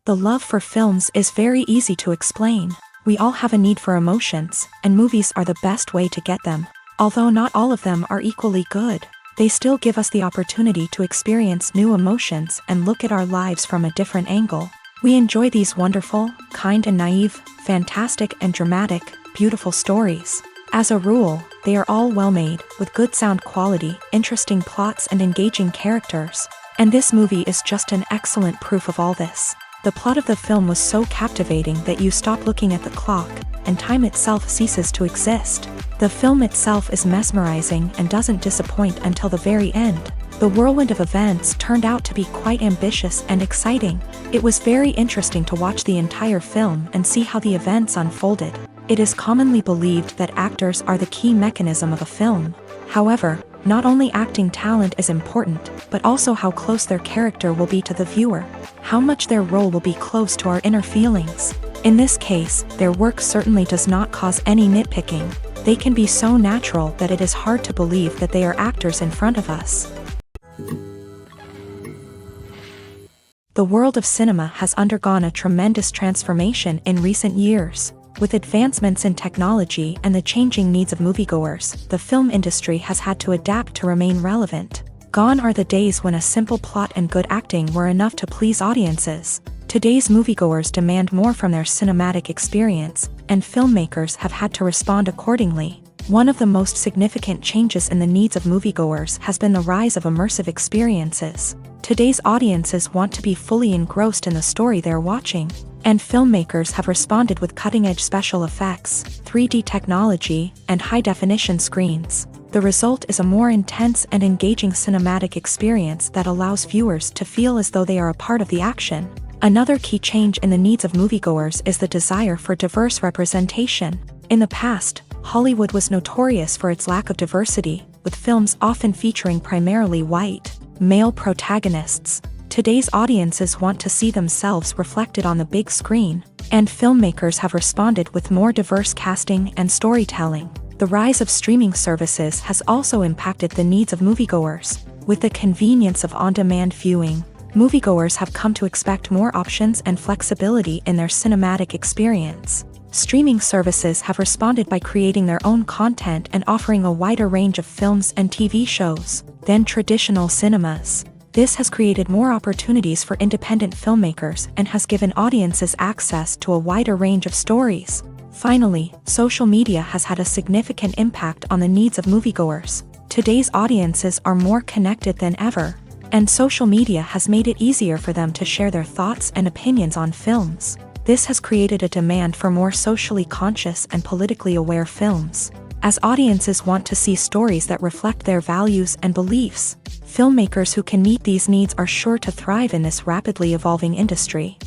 The love for films is very easy to explain. We all have a need for emotions, and movies are the best way to get them. Although not all of them are equally good, they still give us the opportunity to experience new emotions and look at our lives from a different angle. We enjoy these wonderful, kind and naive, fantastic and dramatic, beautiful stories. As a rule, they are all well made, with good sound quality, interesting plots and engaging characters. And this movie is just an excellent proof of all this. The plot of the film was so captivating that you stop looking at the clock, and time itself ceases to exist. The film itself is mesmerizing and doesn't disappoint until the very end. The whirlwind of events turned out to be quite ambitious and exciting. It was very interesting to watch the entire film and see how the events unfolded. It is commonly believed that actors are the key mechanism of a film. However, not only acting talent is important, but also how close their character will be to the viewer. How much their role will be close to our inner feelings. In this case, their work certainly does not cause any nitpicking. They can be so natural that it is hard to believe that they are actors in front of us. The world of cinema has undergone a tremendous transformation in recent years. With advancements in technology and the changing needs of moviegoers, the film industry has had to adapt to remain relevant. Gone are the days when a simple plot and good acting were enough to please audiences. Today's moviegoers demand more from their cinematic experience, and filmmakers have had to respond accordingly. One of the most significant changes in the needs of moviegoers has been the rise of immersive experiences. Today's audiences want to be fully engrossed in the story they're watching, and filmmakers have responded with cutting-edge special effects, 3D technology, and high-definition screens. The result is a more intense and engaging cinematic experience that allows viewers to feel as though they are a part of the action. Another key change in the needs of moviegoers is the desire for diverse representation. In the past, Hollywood was notorious for its lack of diversity, with films often featuring primarily white, male protagonists. Today's audiences want to see themselves reflected on the big screen, and filmmakers have responded with more diverse casting and storytelling. The rise of streaming services has also impacted the needs of moviegoers. With the convenience of on-demand viewing, moviegoers have come to expect more options and flexibility in their cinematic experience. Streaming services have responded by creating their own content and offering a wider range of films and TV shows than traditional cinemas. This has created more opportunities for independent filmmakers and has given audiences access to a wider range of stories. Finally, social media has had a significant impact on the needs of moviegoers. Today's audiences are more connected than ever, and social media has made it easier for them to share their thoughts and opinions on films. This has created a demand for more socially conscious and politically aware films. As audiences want to see stories that reflect their values and beliefs, filmmakers who can meet these needs are sure to thrive in this rapidly evolving industry.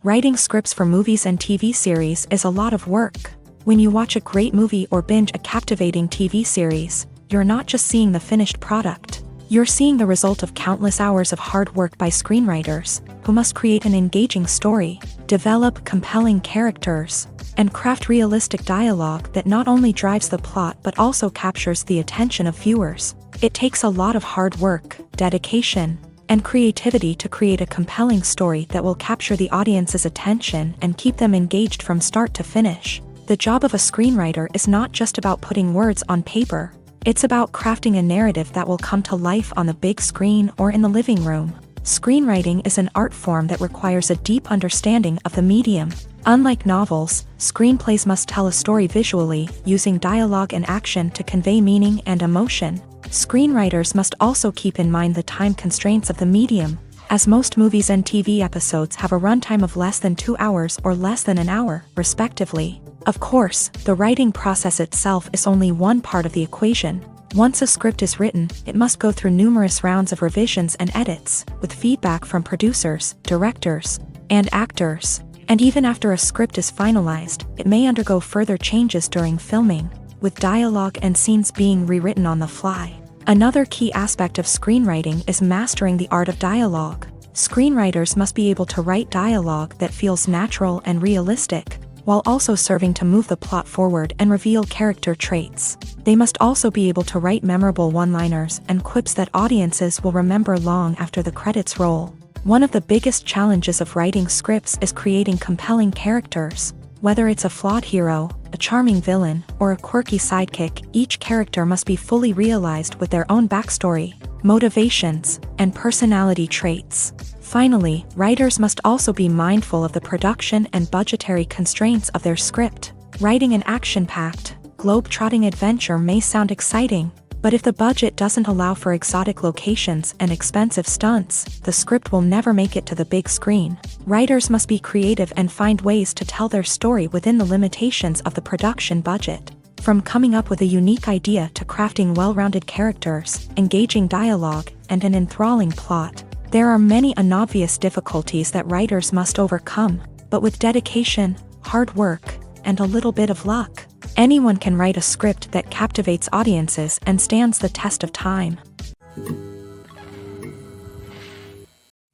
Writing scripts for movies and TV series is a lot of work. When you watch a great movie or binge a captivating TV series, you're not just seeing the finished product. You're seeing the result of countless hours of hard work by screenwriters, who must create an engaging story, develop compelling characters, and craft realistic dialogue that not only drives the plot but also captures the attention of viewers. It takes a lot of hard work, dedication, and creativity to create a compelling story that will capture the audience's attention and keep them engaged from start to finish. The job of a screenwriter is not just about putting words on paper. It's about crafting a narrative that will come to life on the big screen or in the living room. Screenwriting is an art form that requires a deep understanding of the medium. Unlike novels, screenplays must tell a story visually, using dialogue and action to convey meaning and emotion. Screenwriters must also keep in mind the time constraints of the medium, as most movies and TV episodes have a runtime of less than 2 hours or less than an hour, respectively. Of course, the writing process itself is only one part of the equation. Once a script is written, it must go through numerous rounds of revisions and edits, with feedback from producers, directors, and actors. And even after a script is finalized, it may undergo further changes during filming, with dialogue and scenes being rewritten on the fly. Another key aspect of screenwriting is mastering the art of dialogue. Screenwriters must be able to write dialogue that feels natural and realistic, while also serving to move the plot forward and reveal character traits. They must also be able to write memorable one-liners and quips that audiences will remember long after the credits roll. One of the biggest challenges of writing scripts is creating compelling characters. Whether it's a flawed hero, a charming villain, or a quirky sidekick, each character must be fully realized with their own backstory, motivations, and personality traits. Finally, writers must also be mindful of the production and budgetary constraints of their script. Writing an action-packed, globe-trotting adventure may sound exciting, but if the budget doesn't allow for exotic locations and expensive stunts, the script will never make it to the big screen. Writers must be creative and find ways to tell their story within the limitations of the production budget. From coming up with a unique idea to crafting well-rounded characters, engaging dialogue, and an enthralling plot, there are many unobvious difficulties that writers must overcome, but with dedication, hard work, and a little bit of luck, anyone can write a script that captivates audiences and stands the test of time.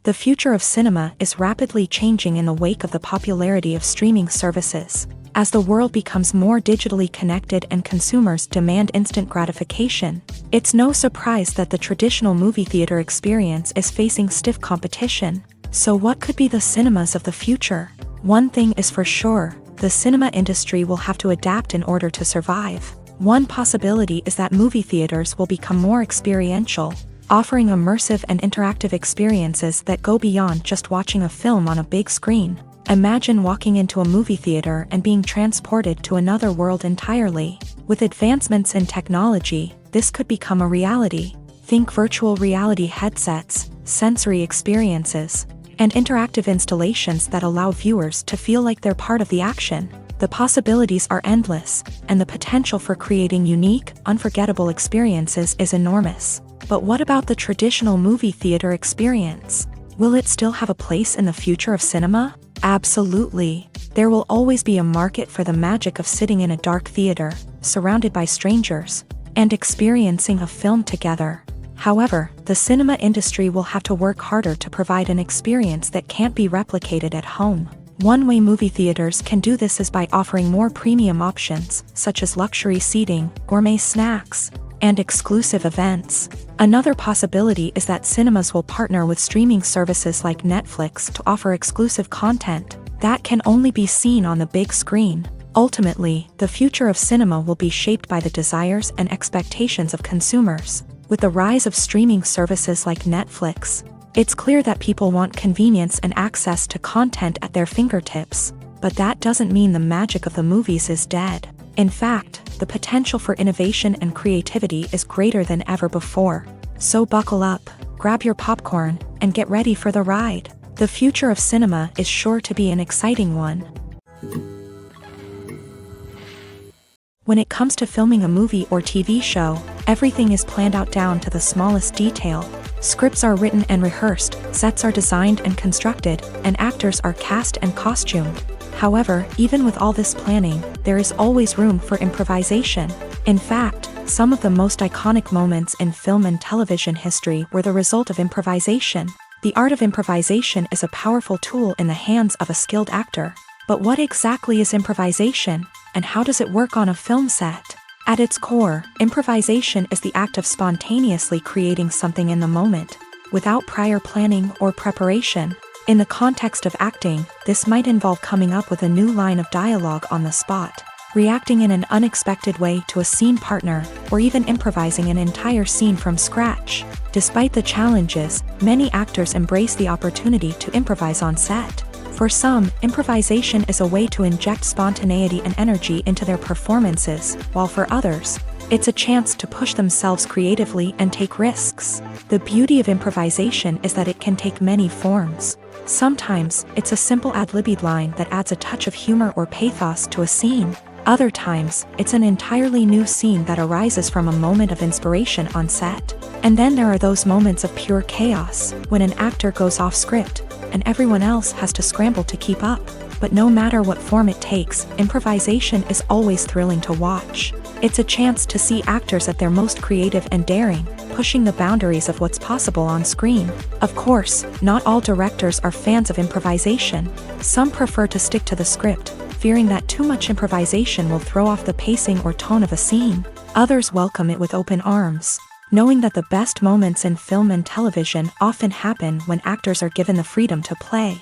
The future of cinema is rapidly changing in the wake of the popularity of streaming services. As the world becomes more digitally connected and consumers demand instant gratification, it's no surprise that the traditional movie theater experience is facing stiff competition. So what could be the cinemas of the future? One thing is for sure, the cinema industry will have to adapt in order to survive. One possibility is that movie theaters will become more experiential, offering immersive and interactive experiences that go beyond just watching a film on a big screen. Imagine walking into a movie theater and being transported to another world entirely. With advancements in technology, this could become a reality. Think virtual reality headsets, sensory experiences, and interactive installations that allow viewers to feel like they're part of the action. The possibilities are endless, and the potential for creating unique, unforgettable experiences is enormous. But what about the traditional movie theater experience? Will it still have a place in the future of cinema? Absolutely. There will always be a market for the magic of sitting in a dark theater, surrounded by strangers, and experiencing a film together. However, the cinema industry will have to work harder to provide an experience that can't be replicated at home. One way movie theaters can do this is by offering more premium options, such as luxury seating, gourmet snacks, and exclusive events. Another possibility is that cinemas will partner with streaming services like Netflix to offer exclusive content that can only be seen on the big screen. Ultimately, the future of cinema will be shaped by the desires and expectations of consumers. With the rise of streaming services like Netflix, it's clear that people want convenience and access to content at their fingertips. But that doesn't mean the magic of the movies is dead. In fact, the potential for innovation and creativity is greater than ever before. So buckle up, grab your popcorn, and get ready for the ride. The future of cinema is sure to be an exciting one. When it comes to filming a movie or TV show, everything is planned out down to the smallest detail. Scripts are written and rehearsed, sets are designed and constructed, and actors are cast and costumed. However, even with all this planning, there is always room for improvisation. In fact, some of the most iconic moments in film and television history were the result of improvisation. The art of improvisation is a powerful tool in the hands of a skilled actor. But what exactly is improvisation, and how does it work on a film set? At its core, improvisation is the act of spontaneously creating something in the moment, without prior planning or preparation. In the context of acting, this might involve coming up with a new line of dialogue on the spot, reacting in an unexpected way to a scene partner, or even improvising an entire scene from scratch. Despite the challenges, many actors embrace the opportunity to improvise on set. For some, improvisation is a way to inject spontaneity and energy into their performances, while for others, it's a chance to push themselves creatively and take risks. The beauty of improvisation is that it can take many forms. Sometimes, it's a simple ad-libbed line that adds a touch of humor or pathos to a scene. Other times, it's an entirely new scene that arises from a moment of inspiration on set. And then there are those moments of pure chaos, when an actor goes off script, and everyone else has to scramble to keep up. But no matter what form it takes, improvisation is always thrilling to watch. It's a chance to see actors at their most creative and daring, pushing the boundaries of what's possible on screen. Of course, not all directors are fans of improvisation. Some prefer to stick to the script, fearing that too much improvisation will throw off the pacing or tone of a scene. Others welcome it with open arms, knowing that the best moments in film and television often happen when actors are given the freedom to play.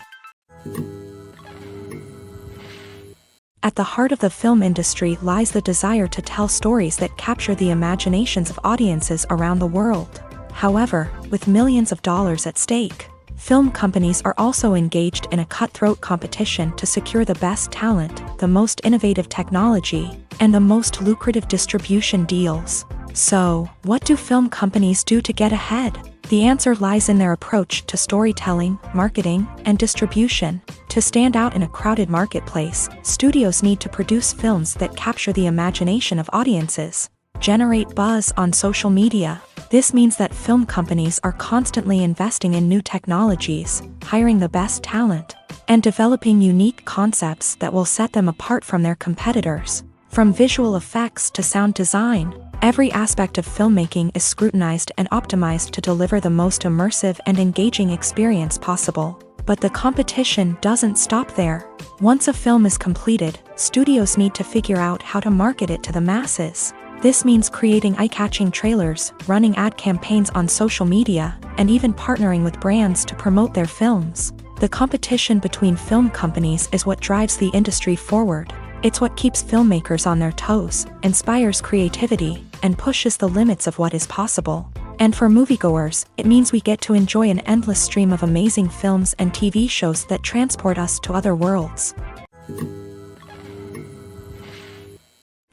At the heart of the film industry lies the desire to tell stories that capture the imaginations of audiences around the world. However, with millions of dollars at stake, film companies are also engaged in a cutthroat competition to secure the best talent, the most innovative technology, and the most lucrative distribution deals. So, what do film companies do to get ahead? The answer lies in their approach to storytelling, marketing, and distribution. To stand out in a crowded marketplace, studios need to produce films that capture the imagination of audiences, generate buzz on social media. This means that film companies are constantly investing in new technologies, hiring the best talent, and developing unique concepts that will set them apart from their competitors. From visual effects to sound design, every aspect of filmmaking is scrutinized and optimized to deliver the most immersive and engaging experience possible. But the competition doesn't stop there. Once a film is completed, studios need to figure out how to market it to the masses. This means creating eye-catching trailers, running ad campaigns on social media, and even partnering with brands to promote their films. The competition between film companies is what drives the industry forward. It's what keeps filmmakers on their toes, inspires creativity, and pushes the limits of what is possible. And for moviegoers, it means we get to enjoy an endless stream of amazing films and TV shows that transport us to other worlds.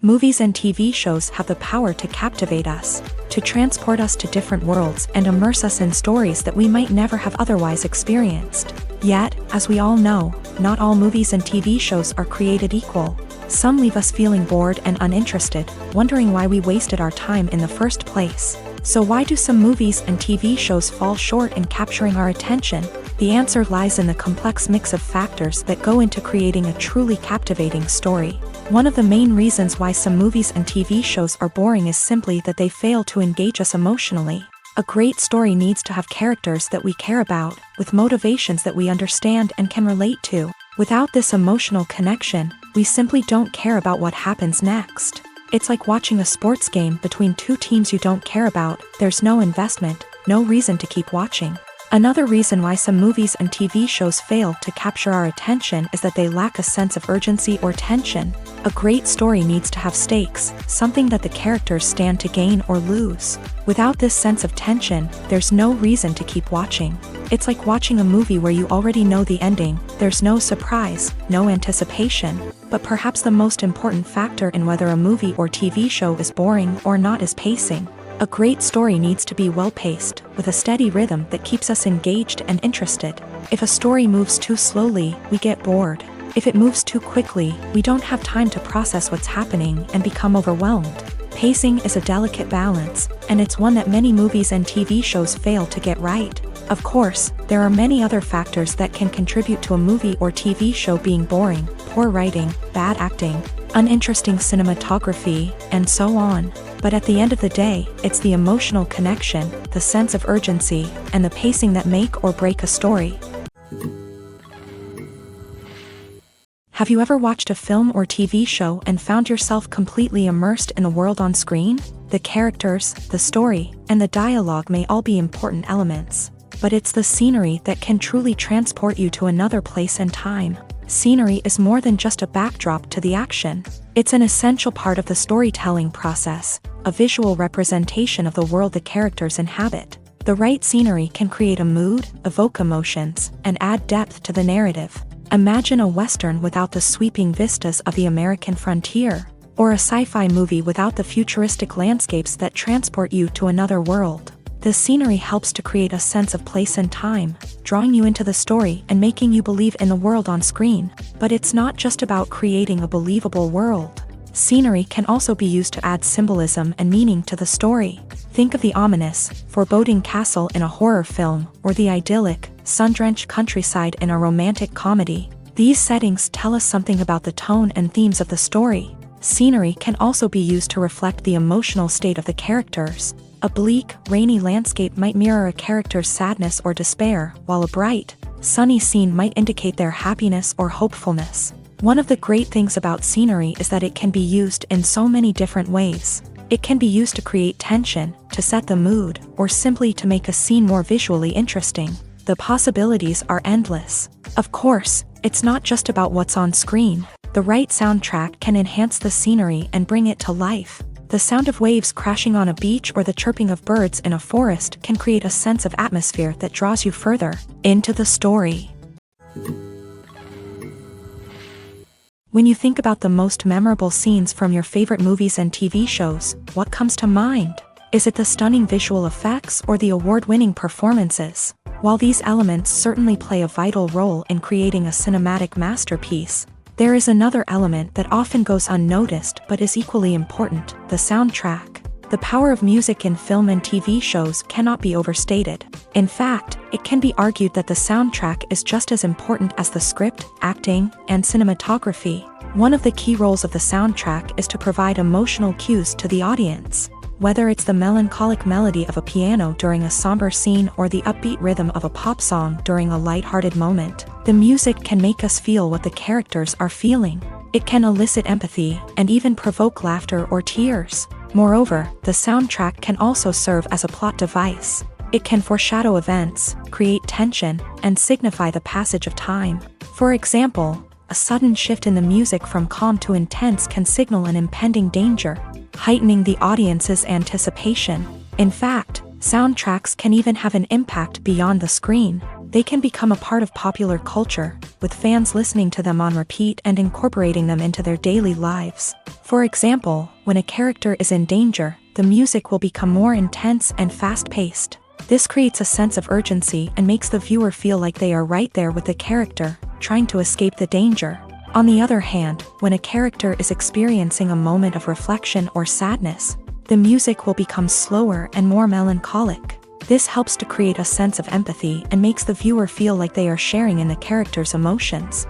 Movies and TV shows have the power to captivate us, to transport us to different worlds and immerse us in stories that we might never have otherwise experienced. Yet, as we all know, not all movies and TV shows are created equal. Some leave us feeling bored and uninterested, wondering why we wasted our time in the first place. So why do some movies and TV shows fall short in capturing our attention? The answer lies in the complex mix of factors that go into creating a truly captivating story. One of the main reasons why some movies and TV shows are boring is simply that they fail to engage us emotionally. A great story needs to have characters that we care about, with motivations that we understand and can relate to. Without this emotional connection, we simply don't care about what happens next. It's like watching a sports game between two teams you don't care about. There's no investment, no reason to keep watching. Another reason why some movies and TV shows fail to capture our attention is that they lack a sense of urgency or tension. A great story needs to have stakes, something that the characters stand to gain or lose. Without this sense of tension, there's no reason to keep watching. It's like watching a movie where you already know the ending. There's no surprise, no anticipation. But perhaps the most important factor in whether a movie or TV show is boring or not is pacing. A great story needs to be well-paced, with a steady rhythm that keeps us engaged and interested. If a story moves too slowly, we get bored. If it moves too quickly, we don't have time to process what's happening and become overwhelmed. Pacing is a delicate balance, and it's one that many movies and TV shows fail to get right. Of course, there are many other factors that can contribute to a movie or TV show being boring: poor writing, bad acting, uninteresting cinematography, and so on. But at the end of the day, it's the emotional connection, the sense of urgency, and the pacing that make or break a story. Have you ever watched a film or TV show and found yourself completely immersed in the world on screen? The characters, the story, and the dialogue may all be important elements, but it's the scenery that can truly transport you to another place and time. Scenery is more than just a backdrop to the action. It's an essential part of the storytelling process, a visual representation of the world the characters inhabit. The right scenery can create a mood, evoke emotions, and add depth to the narrative. Imagine a Western without the sweeping vistas of the American frontier, or a sci-fi movie without the futuristic landscapes that transport you to another world. The scenery helps to create a sense of place and time, drawing you into the story and making you believe in the world on screen. But it's not just about creating a believable world. Scenery can also be used to add symbolism and meaning to the story. Think of the ominous, foreboding castle in a horror film, or the idyllic, sun-drenched countryside in a romantic comedy. These settings tell us something about the tone and themes of the story. Scenery can also be used to reflect the emotional state of the characters. A bleak, rainy landscape might mirror a character's sadness or despair, while a bright, sunny scene might indicate their happiness or hopefulness. One of the great things about scenery is that it can be used in so many different ways. It can be used to create tension, to set the mood, or simply to make a scene more visually interesting. The possibilities are endless. Of course, it's not just about what's on screen. The right soundtrack can enhance the scenery and bring it to life. The sound of waves crashing on a beach or the chirping of birds in a forest can create a sense of atmosphere that draws you further into the story. When you think about the most memorable scenes from your favorite movies and TV shows, what comes to mind? Is it the stunning visual effects or the award-winning performances? While these elements certainly play a vital role in creating a cinematic masterpiece, there is another element that often goes unnoticed but is equally important: the soundtrack. The power of music in film and TV shows cannot be overstated. In fact, it can be argued that the soundtrack is just as important as the script, acting, and cinematography. One of the key roles of the soundtrack is to provide emotional cues to the audience. Whether it's the melancholic melody of a piano during a somber scene or the upbeat rhythm of a pop song during a lighthearted moment, the music can make us feel what the characters are feeling. It can elicit empathy and even provoke laughter or tears. Moreover, the soundtrack can also serve as a plot device. It can foreshadow events, create tension, and signify the passage of time. For example, a sudden shift in the music from calm to intense can signal an impending danger, heightening the audience's anticipation. In fact, soundtracks can even have an impact beyond the screen. They can become a part of popular culture, with fans listening to them on repeat and incorporating them into their daily lives. For example, when a character is in danger, the music will become more intense and fast-paced. This creates a sense of urgency and makes the viewer feel like they are right there with the character, trying to escape the danger. On the other hand, when a character is experiencing a moment of reflection or sadness, the music will become slower and more melancholic. This helps to create a sense of empathy and makes the viewer feel like they are sharing in the character's emotions.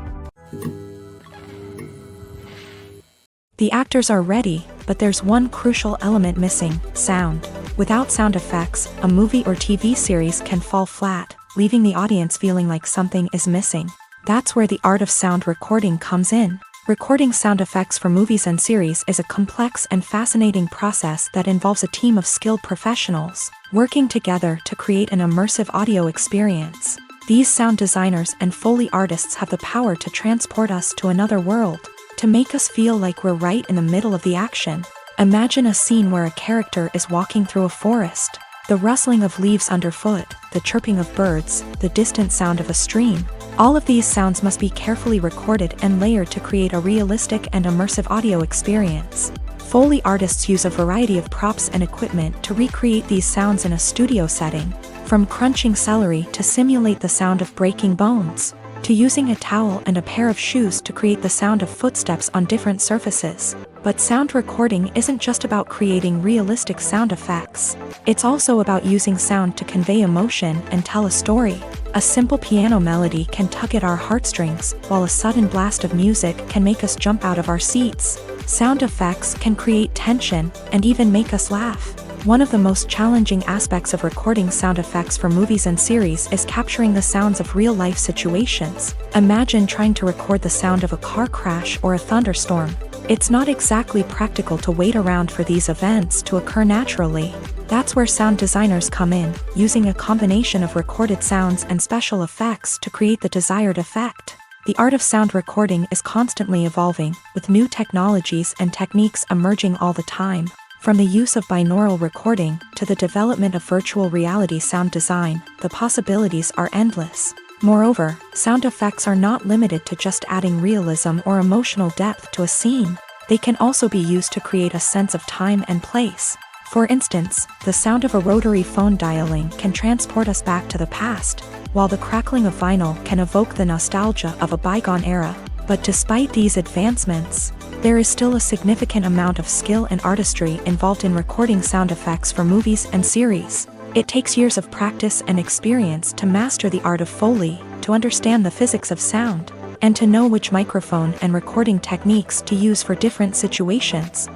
The actors are ready, but there's one crucial element missing: sound. Without sound effects, a movie or TV series can fall flat, leaving the audience feeling like something is missing. That's where the art of sound recording comes in. Recording sound effects for movies and series is a complex and fascinating process that involves a team of skilled professionals working together to create an immersive audio experience. These sound designers and Foley artists have the power to transport us to another world, to make us feel like we're right in the middle of the action. Imagine a scene where a character is walking through a forest. The rustling of leaves underfoot, the chirping of birds, the distant sound of a stream. All of these sounds must be carefully recorded and layered to create a realistic and immersive audio experience. Foley artists use a variety of props and equipment to recreate these sounds in a studio setting, from crunching celery to simulate the sound of breaking bones, to using a towel and a pair of shoes to create the sound of footsteps on different surfaces. But sound recording isn't just about creating realistic sound effects. It's also about using sound to convey emotion and tell a story. A simple piano melody can tug at our heartstrings, while a sudden blast of music can make us jump out of our seats. Sound effects can create tension and even make us laugh. One of the most challenging aspects of recording sound effects for movies and series is capturing the sounds of real-life situations. Imagine trying to record the sound of a car crash or a thunderstorm. It's not exactly practical to wait around for these events to occur naturally. That's where sound designers come in, using a combination of recorded sounds and special effects to create the desired effect. The art of sound recording is constantly evolving, with new technologies and techniques emerging all the time. From the use of binaural recording to the development of virtual reality sound design, the possibilities are endless. Moreover, sound effects are not limited to just adding realism or emotional depth to a scene. They can also be used to create a sense of time and place. For instance, the sound of a rotary phone dialing can transport us back to the past, while the crackling of vinyl can evoke the nostalgia of a bygone era. But despite these advancements, there is still a significant amount of skill and artistry involved in recording sound effects for movies and series. It takes years of practice and experience to master the art of Foley, to understand the physics of sound, and to know which microphone and recording techniques to use for different situations.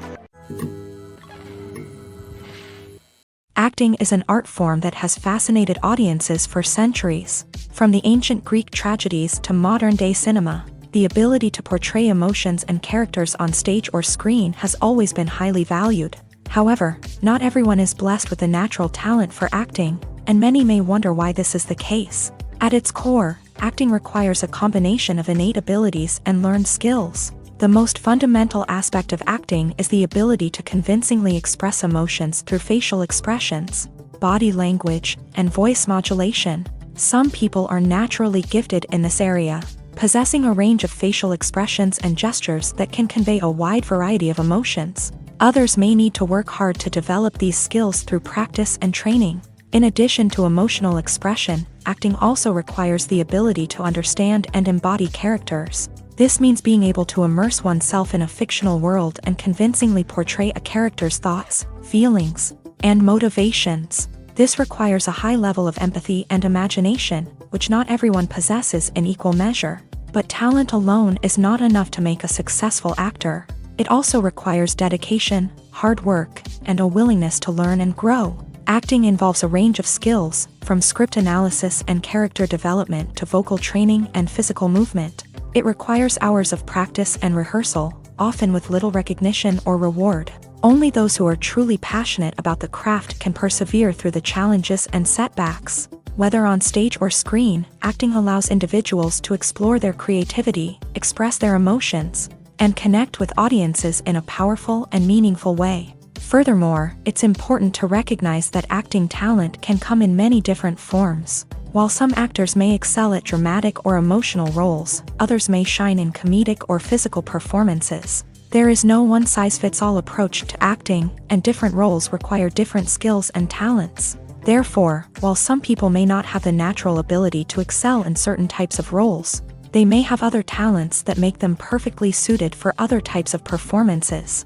Acting is an art form that has fascinated audiences for centuries. From the ancient Greek tragedies to modern-day cinema, the ability to portray emotions and characters on stage or screen has always been highly valued. However, not everyone is blessed with a natural talent for acting, and many may wonder why this is the case. At its core, acting requires a combination of innate abilities and learned skills. The most fundamental aspect of acting is the ability to convincingly express emotions through facial expressions, body language, and voice modulation. Some people are naturally gifted in this area, possessing a range of facial expressions and gestures that can convey a wide variety of emotions. Others may need to work hard to develop these skills through practice and training. In addition to emotional expression, acting also requires the ability to understand and embody characters. This means being able to immerse oneself in a fictional world and convincingly portray a character's thoughts, feelings, and motivations. This requires a high level of empathy and imagination, which not everyone possesses in equal measure. But talent alone is not enough to make a successful actor. It also requires dedication, hard work, and a willingness to learn and grow. Acting involves a range of skills, from script analysis and character development to vocal training and physical movement. It requires hours of practice and rehearsal, often with little recognition or reward. Only those who are truly passionate about the craft can persevere through the challenges and setbacks. Whether on stage or screen, acting allows individuals to explore their creativity, express their emotions, and connect with audiences in a powerful and meaningful way. Furthermore, it's important to recognize that acting talent can come in many different forms. While some actors may excel at dramatic or emotional roles, others may shine in comedic or physical performances. There is no one-size-fits-all approach to acting, and different roles require different skills and talents. Therefore, while some people may not have the natural ability to excel in certain types of roles, they may have other talents that make them perfectly suited for other types of performances.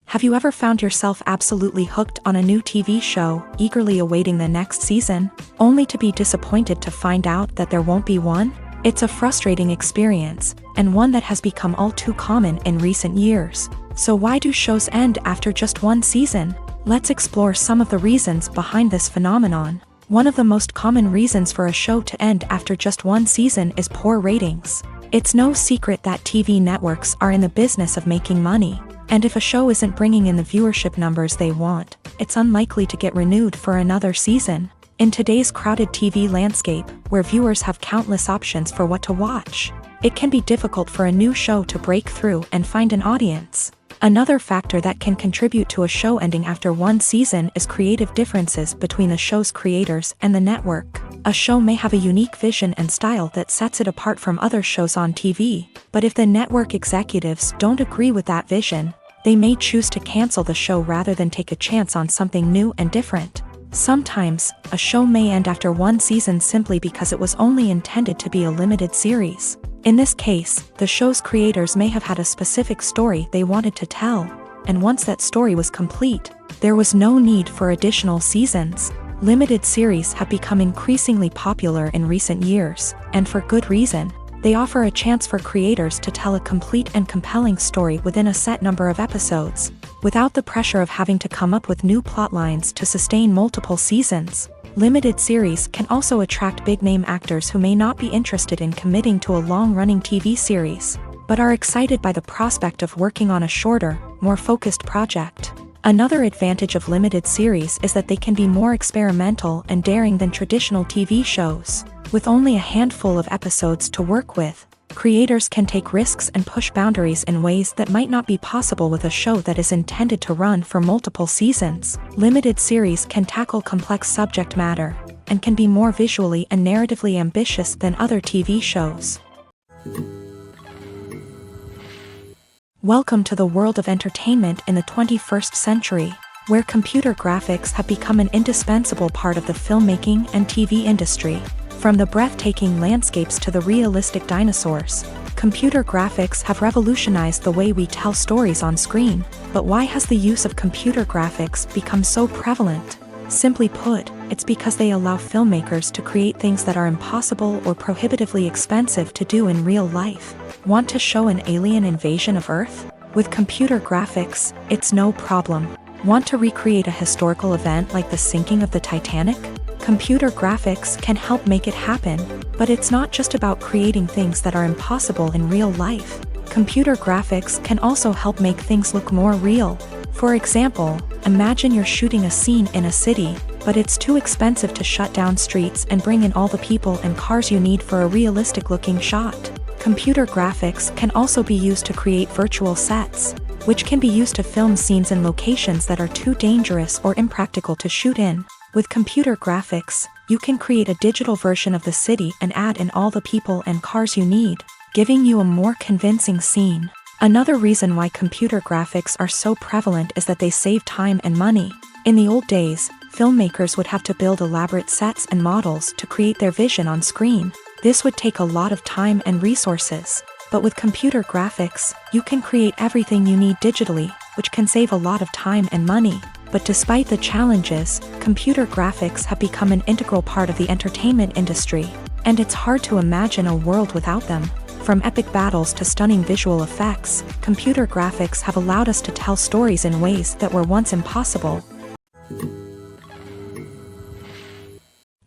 Have you ever found yourself absolutely hooked on a new TV show, eagerly awaiting the next season, only to be disappointed to find out that there won't be one? It's a frustrating experience, and one that has become all too common in recent years. So why do shows end after just one season? Let's explore some of the reasons behind this phenomenon. One of the most common reasons for a show to end after just one season is poor ratings. It's no secret that TV networks are in the business of making money. And if a show isn't bringing in the viewership numbers they want, it's unlikely to get renewed for another season. In today's crowded TV landscape, where viewers have countless options for what to watch, it can be difficult for a new show to break through and find an audience. Another factor that can contribute to a show ending after one season is creative differences between the show's creators and the network. A show may have a unique vision and style that sets it apart from other shows on TV, but if the network executives don't agree with that vision, they may choose to cancel the show rather than take a chance on something new and different. Sometimes, a show may end after one season simply because it was only intended to be a limited series. In this case, the show's creators may have had a specific story they wanted to tell, and once that story was complete, there was no need for additional seasons. Limited series have become increasingly popular in recent years, and for good reason. They offer a chance for creators to tell a complete and compelling story within a set number of episodes, without the pressure of having to come up with new plotlines to sustain multiple seasons. Limited series can also attract big-name actors who may not be interested in committing to a long-running TV series, but are excited by the prospect of working on a shorter, more focused project. Another advantage of limited series is that they can be more experimental and daring than traditional TV shows. With only a handful of episodes to work with, creators can take risks and push boundaries in ways that might not be possible with a show that is intended to run for multiple seasons. Limited series can tackle complex subject matter, and can be more visually and narratively ambitious than other TV shows. Welcome to the world of entertainment in the 21st century, where computer graphics have become an indispensable part of the filmmaking and TV industry. From the breathtaking landscapes to the realistic dinosaurs, computer graphics have revolutionized the way we tell stories on screen. But why has the use of computer graphics become so prevalent? Simply put, it's because they allow filmmakers to create things that are impossible or prohibitively expensive to do in real life. Want to show an alien invasion of Earth? With computer graphics, it's no problem. Want to recreate a historical event like the sinking of the Titanic? Computer graphics can help make it happen, but it's not just about creating things that are impossible in real life. Computer graphics can also help make things look more real. For example, imagine you're shooting a scene in a city, but it's too expensive to shut down streets and bring in all the people and cars you need for a realistic-looking shot. Computer graphics can also be used to create virtual sets, which can be used to film scenes in locations that are too dangerous or impractical to shoot in. With computer graphics, you can create a digital version of the city and add in all the people and cars you need, giving you a more convincing scene. Another reason why computer graphics are so prevalent is that they save time and money. In the old days, filmmakers would have to build elaborate sets and models to create their vision on screen. This would take a lot of time and resources. But with computer graphics, you can create everything you need digitally, which can save a lot of time and money. But despite the challenges, computer graphics have become an integral part of the entertainment industry, and it's hard to imagine a world without them. From epic battles to stunning visual effects, computer graphics have allowed us to tell stories in ways that were once impossible.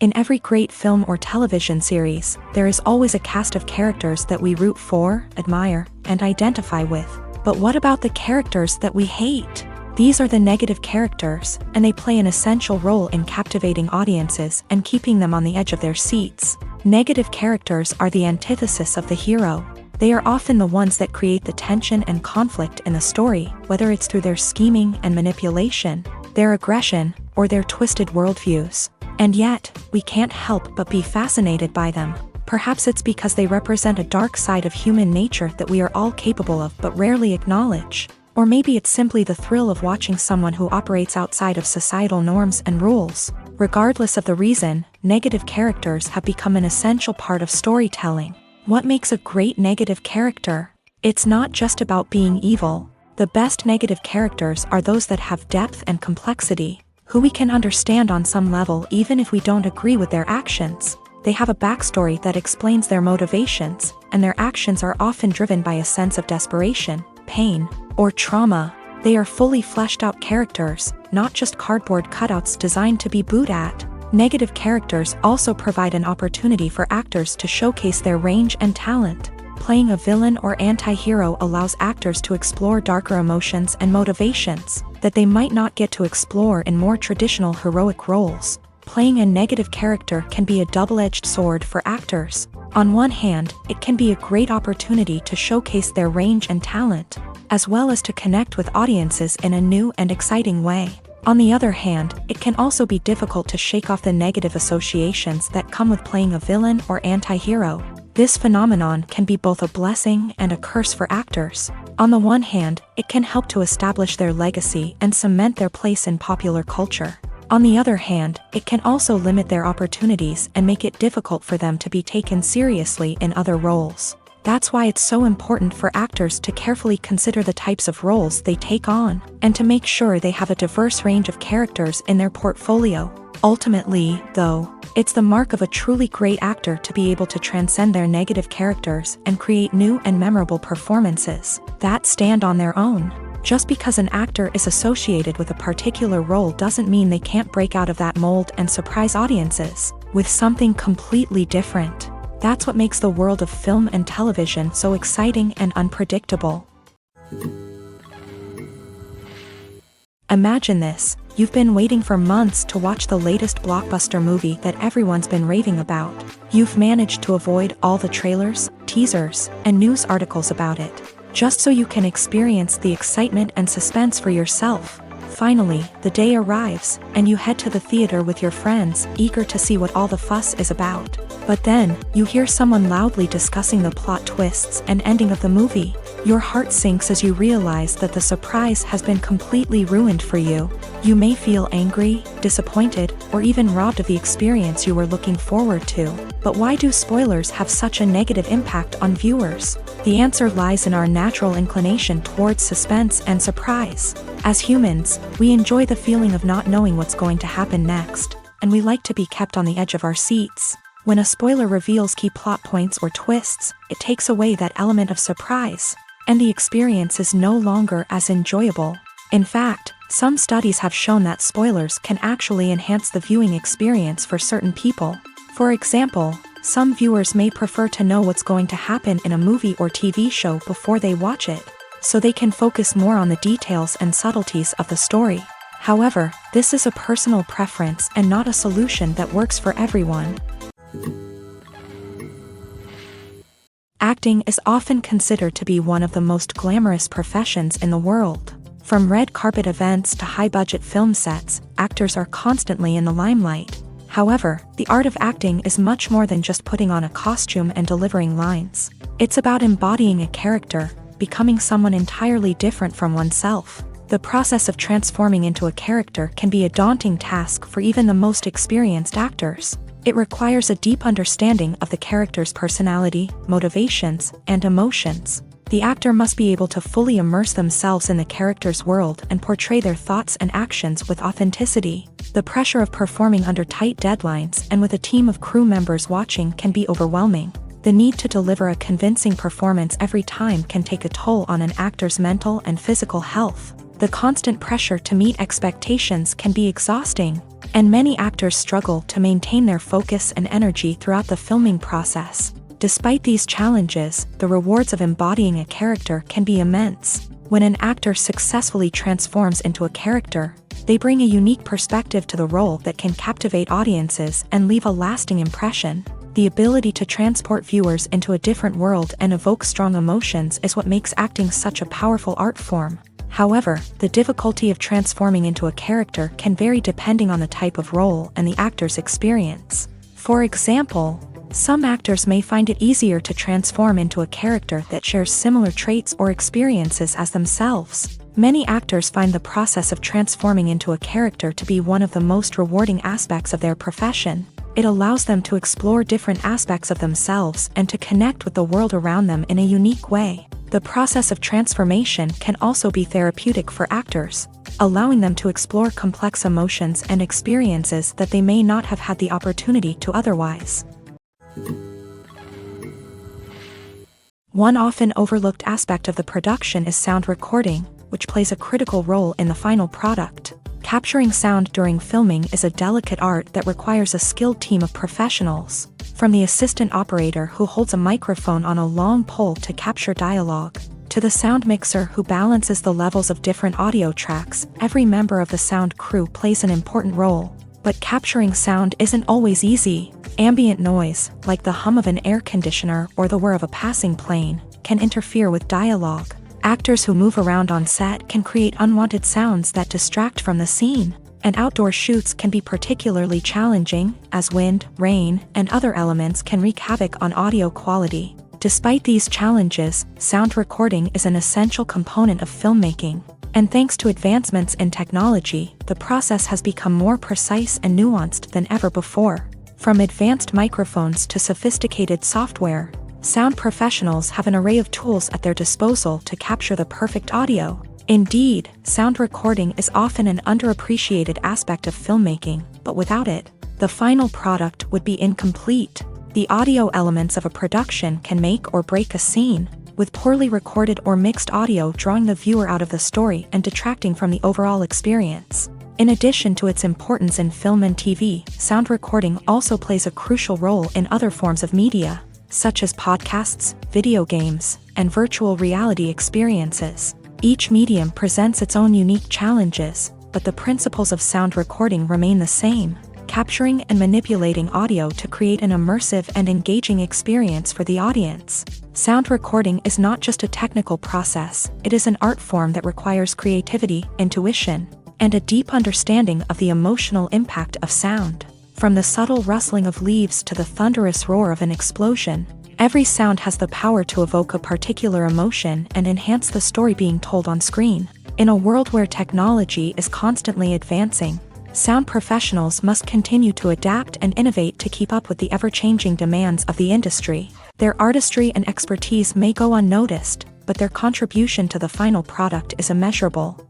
In every great film or television series, there is always a cast of characters that we root for, admire, and identify with. But what about the characters that we hate? These are the negative characters, and they play an essential role in captivating audiences and keeping them on the edge of their seats. Negative characters are the antithesis of the hero. They are often the ones that create the tension and conflict in the story, whether it's through their scheming and manipulation, their aggression, or their twisted worldviews. And yet, we can't help but be fascinated by them. Perhaps it's because they represent a dark side of human nature that we are all capable of but rarely acknowledge. Or maybe it's simply the thrill of watching someone who operates outside of societal norms and rules. Regardless of the reason, negative characters have become an essential part of storytelling. What makes a great negative character? It's not just about being evil. The best negative characters are those that have depth and complexity, who we can understand on some level even if we don't agree with their actions. They have a backstory that explains their motivations, and their actions are often driven by a sense of desperation, pain, or trauma. They are fully fleshed out characters, not just cardboard cutouts designed to be booed at. Negative characters also provide an opportunity for actors to showcase their range and talent. Playing a villain or anti-hero allows actors to explore darker emotions and motivations that they might not get to explore in more traditional heroic roles. Playing a negative character can be a double-edged sword for actors. On one hand, it can be a great opportunity to showcase their range and talent, as well as to connect with audiences in a new and exciting way. On the other hand, it can also be difficult to shake off the negative associations that come with playing a villain or anti-hero. This phenomenon can be both a blessing and a curse for actors. On the one hand, it can help to establish their legacy and cement their place in popular culture. On the other hand, it can also limit their opportunities and make it difficult for them to be taken seriously in other roles. That's why it's so important for actors to carefully consider the types of roles they take on, and to make sure they have a diverse range of characters in their portfolio. Ultimately, though, it's the mark of a truly great actor to be able to transcend their negative characters and create new and memorable performances that stand on their own. Just because an actor is associated with a particular role doesn't mean they can't break out of that mold and surprise audiences with something completely different. That's what makes the world of film and television so exciting and unpredictable. Imagine this: you've been waiting for months to watch the latest blockbuster movie that everyone's been raving about. You've managed to avoid all the trailers, teasers, and news articles about it, just so you can experience the excitement and suspense for yourself. Finally, the day arrives, and you head to the theater with your friends, eager to see what all the fuss is about. But then, you hear someone loudly discussing the plot twists and ending of the movie. Your heart sinks as you realize that the surprise has been completely ruined for you. You may feel angry, disappointed, or even robbed of the experience you were looking forward to. But why do spoilers have such a negative impact on viewers? The answer lies in our natural inclination towards suspense and surprise. As humans, we enjoy the feeling of not knowing what's going to happen next, and we like to be kept on the edge of our seats. When a spoiler reveals key plot points or twists, it takes away that element of surprise, and the experience is no longer as enjoyable. In fact, some studies have shown that spoilers can actually enhance the viewing experience for certain people. For example, some viewers may prefer to know what's going to happen in a movie or TV show before they watch it, so they can focus more on the details and subtleties of the story. However, this is a personal preference and not a solution that works for everyone. Acting is often considered to be one of the most glamorous professions in the world. From red carpet events to high-budget film sets, actors are constantly in the limelight. However, the art of acting is much more than just putting on a costume and delivering lines. It's about embodying a character, becoming someone entirely different from oneself. The process of transforming into a character can be a daunting task for even the most experienced actors. It requires a deep understanding of the character's personality, motivations, and emotions. The actor must be able to fully immerse themselves in the character's world and portray their thoughts and actions with authenticity. The pressure of performing under tight deadlines and with a team of crew members watching can be overwhelming. The need to deliver a convincing performance every time can take a toll on an actor's mental and physical health. The constant pressure to meet expectations can be exhausting, and many actors struggle to maintain their focus and energy throughout the filming process. Despite these challenges, the rewards of embodying a character can be immense. When an actor successfully transforms into a character, they bring a unique perspective to the role that can captivate audiences and leave a lasting impression. The ability to transport viewers into a different world and evoke strong emotions is what makes acting such a powerful art form. However, the difficulty of transforming into a character can vary depending on the type of role and the actor's experience. For example, some actors may find it easier to transform into a character that shares similar traits or experiences as themselves. Many actors find the process of transforming into a character to be one of the most rewarding aspects of their profession. It allows them to explore different aspects of themselves and to connect with the world around them in a unique way. The process of transformation can also be therapeutic for actors, allowing them to explore complex emotions and experiences that they may not have had the opportunity to otherwise. One often overlooked aspect of the production is sound recording, which plays a critical role in the final product. Capturing sound during filming is a delicate art that requires a skilled team of professionals. From the assistant operator who holds a microphone on a long pole to capture dialogue, to the sound mixer who balances the levels of different audio tracks, every member of the sound crew plays an important role. But capturing sound isn't always easy. Ambient noise, like the hum of an air conditioner or the whir of a passing plane, can interfere with dialogue. Actors who move around on set can create unwanted sounds that distract from the scene. And outdoor shoots can be particularly challenging, as wind, rain, and other elements can wreak havoc on audio quality. Despite these challenges, sound recording is an essential component of filmmaking. And thanks to advancements in technology, the process has become more precise and nuanced than ever before. From advanced microphones to sophisticated software, sound professionals have an array of tools at their disposal to capture the perfect audio. Indeed, sound recording is often an underappreciated aspect of filmmaking, but without it, the final product would be incomplete. The audio elements of a production can make or break a scene, with poorly recorded or mixed audio drawing the viewer out of the story and detracting from the overall experience. In addition to its importance in film and TV, sound recording also plays a crucial role in other forms of media, such as podcasts, video games, and virtual reality experiences. Each medium presents its own unique challenges, but the principles of sound recording remain the same, capturing and manipulating audio to create an immersive and engaging experience for the audience. Sound recording is not just a technical process, it is an art form that requires creativity, intuition, and a deep understanding of the emotional impact of sound. From the subtle rustling of leaves to the thunderous roar of an explosion, every sound has the power to evoke a particular emotion and enhance the story being told on screen. In a world where technology is constantly advancing, sound professionals must continue to adapt and innovate to keep up with the ever-changing demands of the industry. Their artistry and expertise may go unnoticed, but their contribution to the final product is immeasurable.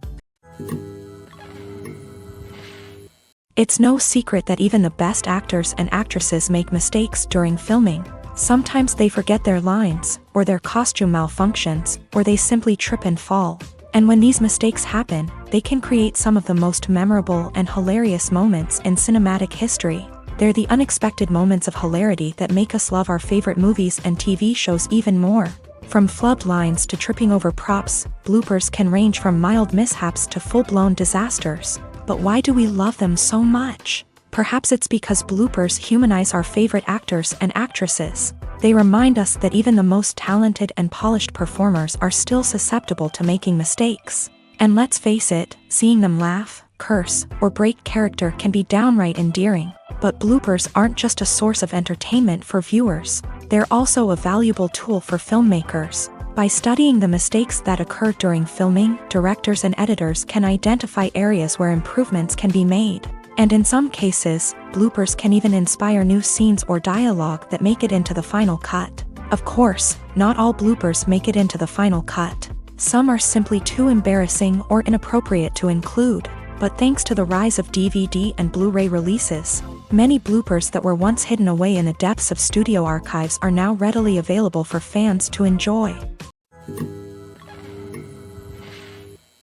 It's no secret that even the best actors and actresses make mistakes during filming. Sometimes they forget their lines, or their costume malfunctions, or they simply trip and fall. And when these mistakes happen, they can create some of the most memorable and hilarious moments in cinematic history. They're the unexpected moments of hilarity that make us love our favorite movies and TV shows even more. From flubbed lines to tripping over props, bloopers can range from mild mishaps to full-blown disasters. But why do we love them so much? Perhaps it's because bloopers humanize our favorite actors and actresses. They remind us that even the most talented and polished performers are still susceptible to making mistakes. And let's face it, seeing them laugh, curse, or break character can be downright endearing. But bloopers aren't just a source of entertainment for viewers. They're also a valuable tool for filmmakers. By studying the mistakes that occur during filming, directors and editors can identify areas where improvements can be made. And in some cases, bloopers can even inspire new scenes or dialogue that make it into the final cut. Of course, not all bloopers make it into the final cut. Some are simply too embarrassing or inappropriate to include. But thanks to the rise of DVD and Blu-ray releases, many bloopers that were once hidden away in the depths of studio archives are now readily available for fans to enjoy.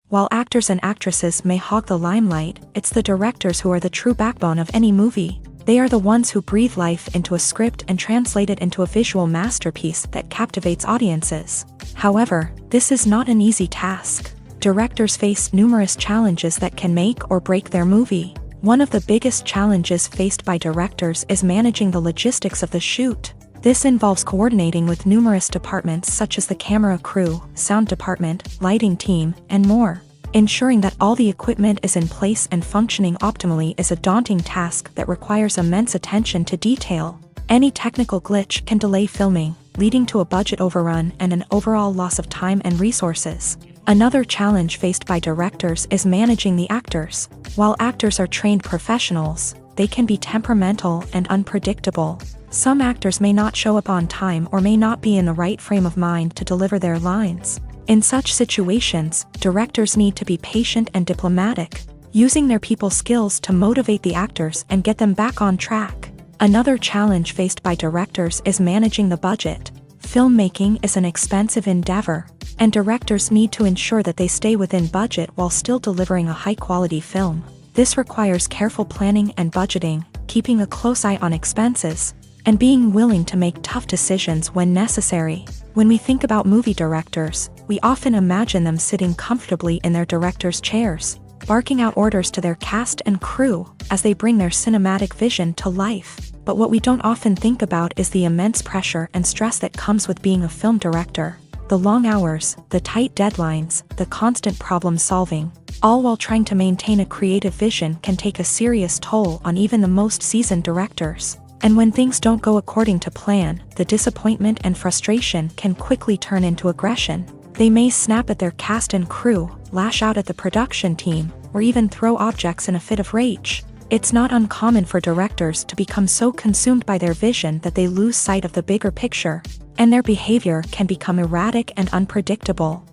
While actors and actresses may hog the limelight, it's the directors who are the true backbone of any movie. They are the ones who breathe life into a script and translate it into a visual masterpiece that captivates audiences. However, this is not an easy task. Directors face numerous challenges that can make or break their movie. One of the biggest challenges faced by directors is managing the logistics of the shoot. This involves coordinating with numerous departments such as the camera crew, sound department, lighting team, and more. Ensuring that all the equipment is in place and functioning optimally is a daunting task that requires immense attention to detail. Any technical glitch can delay filming, leading to a budget overrun and an overall loss of time and resources. Another challenge faced by directors is managing the actors. While actors are trained professionals, they can be temperamental and unpredictable. Some actors may not show up on time or may not be in the right frame of mind to deliver their lines. In such situations, directors need to be patient and diplomatic, using their people skills to motivate the actors and get them back on track. Another challenge faced by directors is managing the budget. Filmmaking is an expensive endeavor, and directors need to ensure that they stay within budget while still delivering a high-quality film. This requires careful planning and budgeting, keeping a close eye on expenses, and being willing to make tough decisions when necessary. When we think about movie directors, we often imagine them sitting comfortably in their director's chairs, barking out orders to their cast and crew as they bring their cinematic vision to life. But what we don't often think about is the immense pressure and stress that comes with being a film director. The long hours, the tight deadlines, the constant problem solving, all while trying to maintain a creative vision can take a serious toll on even the most seasoned directors. And when things don't go according to plan, the disappointment and frustration can quickly turn into aggression. They may snap at their cast and crew, lash out at the production team, or even throw objects in a fit of rage. It's not uncommon for directors to become so consumed by their vision that they lose sight of the bigger picture, and their behavior can become erratic and unpredictable.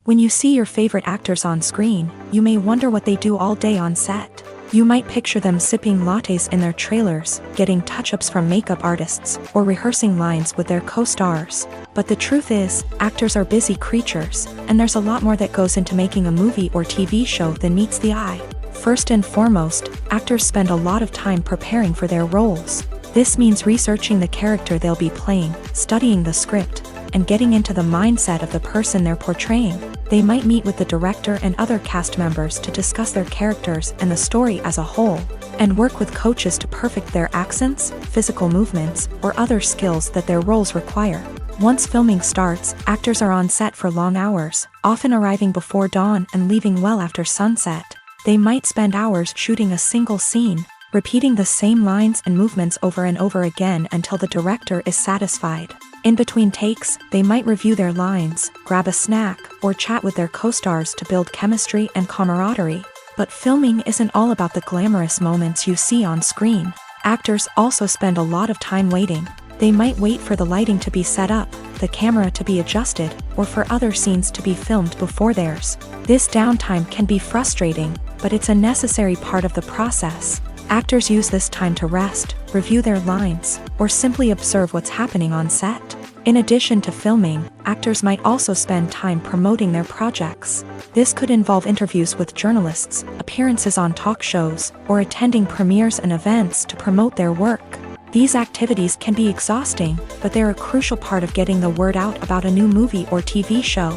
When you see your favorite actors on screen, you may wonder what they do all day on set. You might picture them sipping lattes in their trailers, getting touch-ups from makeup artists, or rehearsing lines with their co-stars. But the truth is, actors are busy creatures, and there's a lot more that goes into making a movie or TV show than meets the eye. First and foremost, actors spend a lot of time preparing for their roles. This means researching the character they'll be playing, studying the script, and getting into the mindset of the person they're portraying. They might meet with the director and other cast members to discuss their characters and the story as a whole, and work with coaches to perfect their accents, physical movements, or other skills that their roles require. Once filming starts, actors are on set for long hours, often arriving before dawn and leaving well after sunset. They might spend hours shooting a single scene, repeating the same lines and movements over and over again until the director is satisfied. In between takes, they might review their lines, grab a snack, or chat with their co-stars to build chemistry and camaraderie. But filming isn't all about the glamorous moments you see on screen. Actors also spend a lot of time waiting. They might wait for the lighting to be set up, the camera to be adjusted, or for other scenes to be filmed before theirs. This downtime can be frustrating, but it's a necessary part of the process. Actors use this time to rest, review their lines, or simply observe what's happening on set. In addition to filming, actors might also spend time promoting their projects. This could involve interviews with journalists, appearances on talk shows, or attending premieres and events to promote their work. These activities can be exhausting, but they're a crucial part of getting the word out about a new movie or TV show.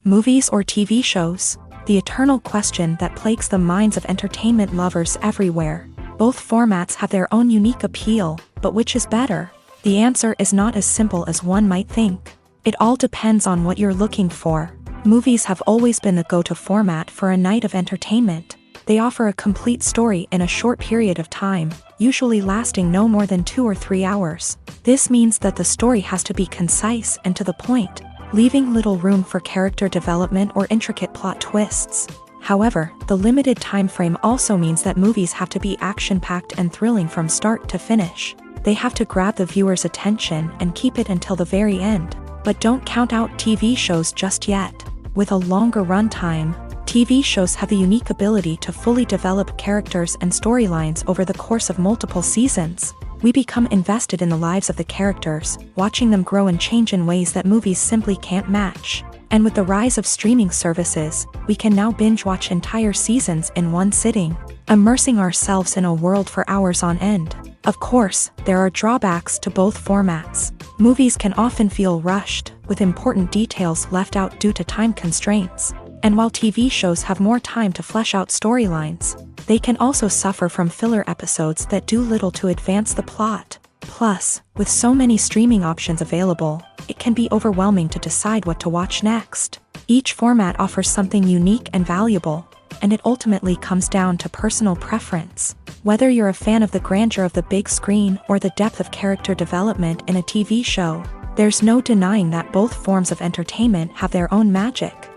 Movies or TV shows? The eternal question that plagues the minds of entertainment lovers everywhere. Both formats have their own unique appeal, but which is better? The answer is not as simple as one might think. It all depends on what you're looking for. Movies have always been the go-to format for a night of entertainment. They offer a complete story in a short period of time, usually lasting no more than 2 or 3 hours. This means that the story has to be concise and to the point, leaving little room for character development or intricate plot twists. However, the limited time frame also means that movies have to be action-packed and thrilling from start to finish. They have to grab the viewer's attention and keep it until the very end. But don't count out TV shows just yet. With a longer runtime, TV shows have the unique ability to fully develop characters and storylines over the course of multiple seasons. We become invested in the lives of the characters, watching them grow and change in ways that movies simply can't match. And with the rise of streaming services, we can now binge-watch entire seasons in one sitting, immersing ourselves in a world for hours on end. Of course, there are drawbacks to both formats. Movies can often feel rushed, with important details left out due to time constraints. And while TV shows have more time to flesh out storylines, they can also suffer from filler episodes that do little to advance the plot. Plus, with so many streaming options available, it can be overwhelming to decide what to watch next. Each format offers something unique and valuable, and it ultimately comes down to personal preference. Whether you're a fan of the grandeur of the big screen or the depth of character development in a TV show, there's no denying that both forms of entertainment have their own magic.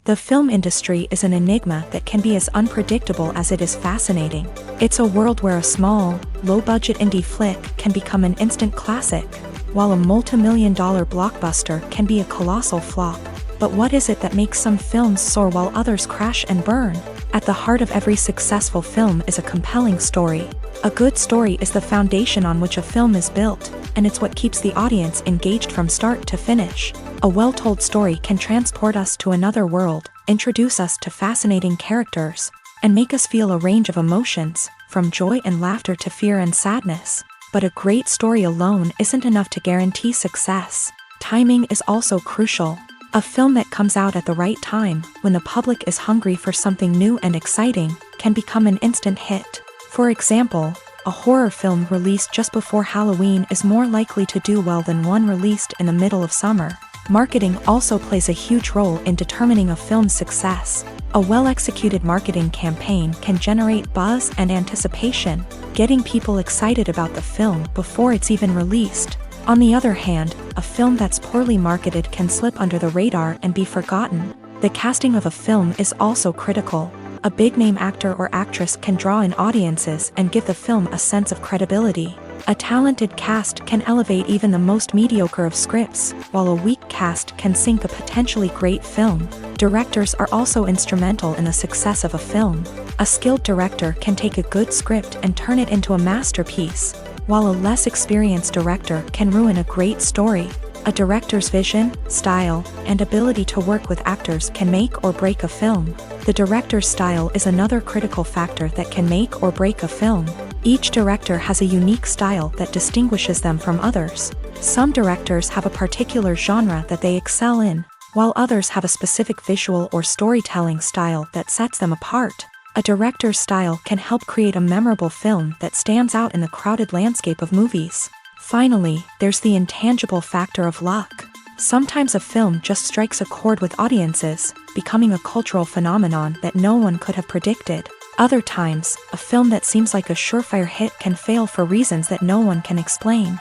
The film industry is an enigma that can be as unpredictable as it is fascinating. It's a world where a small, low-budget indie flick can become an instant classic, while a multi-million-dollar blockbuster can be a colossal flop. But what is it that makes some films soar while others crash and burn? At the heart of every successful film is a compelling story. A good story is the foundation on which a film is built, and it's what keeps the audience engaged from start to finish. A well-told story can transport us to another world, introduce us to fascinating characters, and make us feel a range of emotions, from joy and laughter to fear and sadness. But a great story alone isn't enough to guarantee success. Timing is also crucial. A film that comes out at the right time, when the public is hungry for something new and exciting, can become an instant hit. For example, a horror film released just before Halloween is more likely to do well than one released in the middle of summer. Marketing also plays a huge role in determining a film's success. A well-executed marketing campaign can generate buzz and anticipation, getting people excited about the film before it's even released. On the other hand, a film that's poorly marketed can slip under the radar and be forgotten. The casting of a film is also critical. A big-name actor or actress can draw in audiences and give the film a sense of credibility. A talented cast can elevate even the most mediocre of scripts, while a weak cast can sink a potentially great film. Directors are also instrumental in the success of a film. A skilled director can take a good script and turn it into a masterpiece, while a less experienced director can ruin a great story. A director's vision, style, and ability to work with actors can make or break a film. The director's style is another critical factor that can make or break a film. Each director has a unique style that distinguishes them from others. Some directors have a particular genre that they excel in, while others have a specific visual or storytelling style that sets them apart. A director's style can help create a memorable film that stands out in the crowded landscape of movies. Finally, there's the intangible factor of luck. Sometimes a film just strikes a chord with audiences, becoming a cultural phenomenon that no one could have predicted. Other times, a film that seems like a surefire hit can fail for reasons that no one can explain.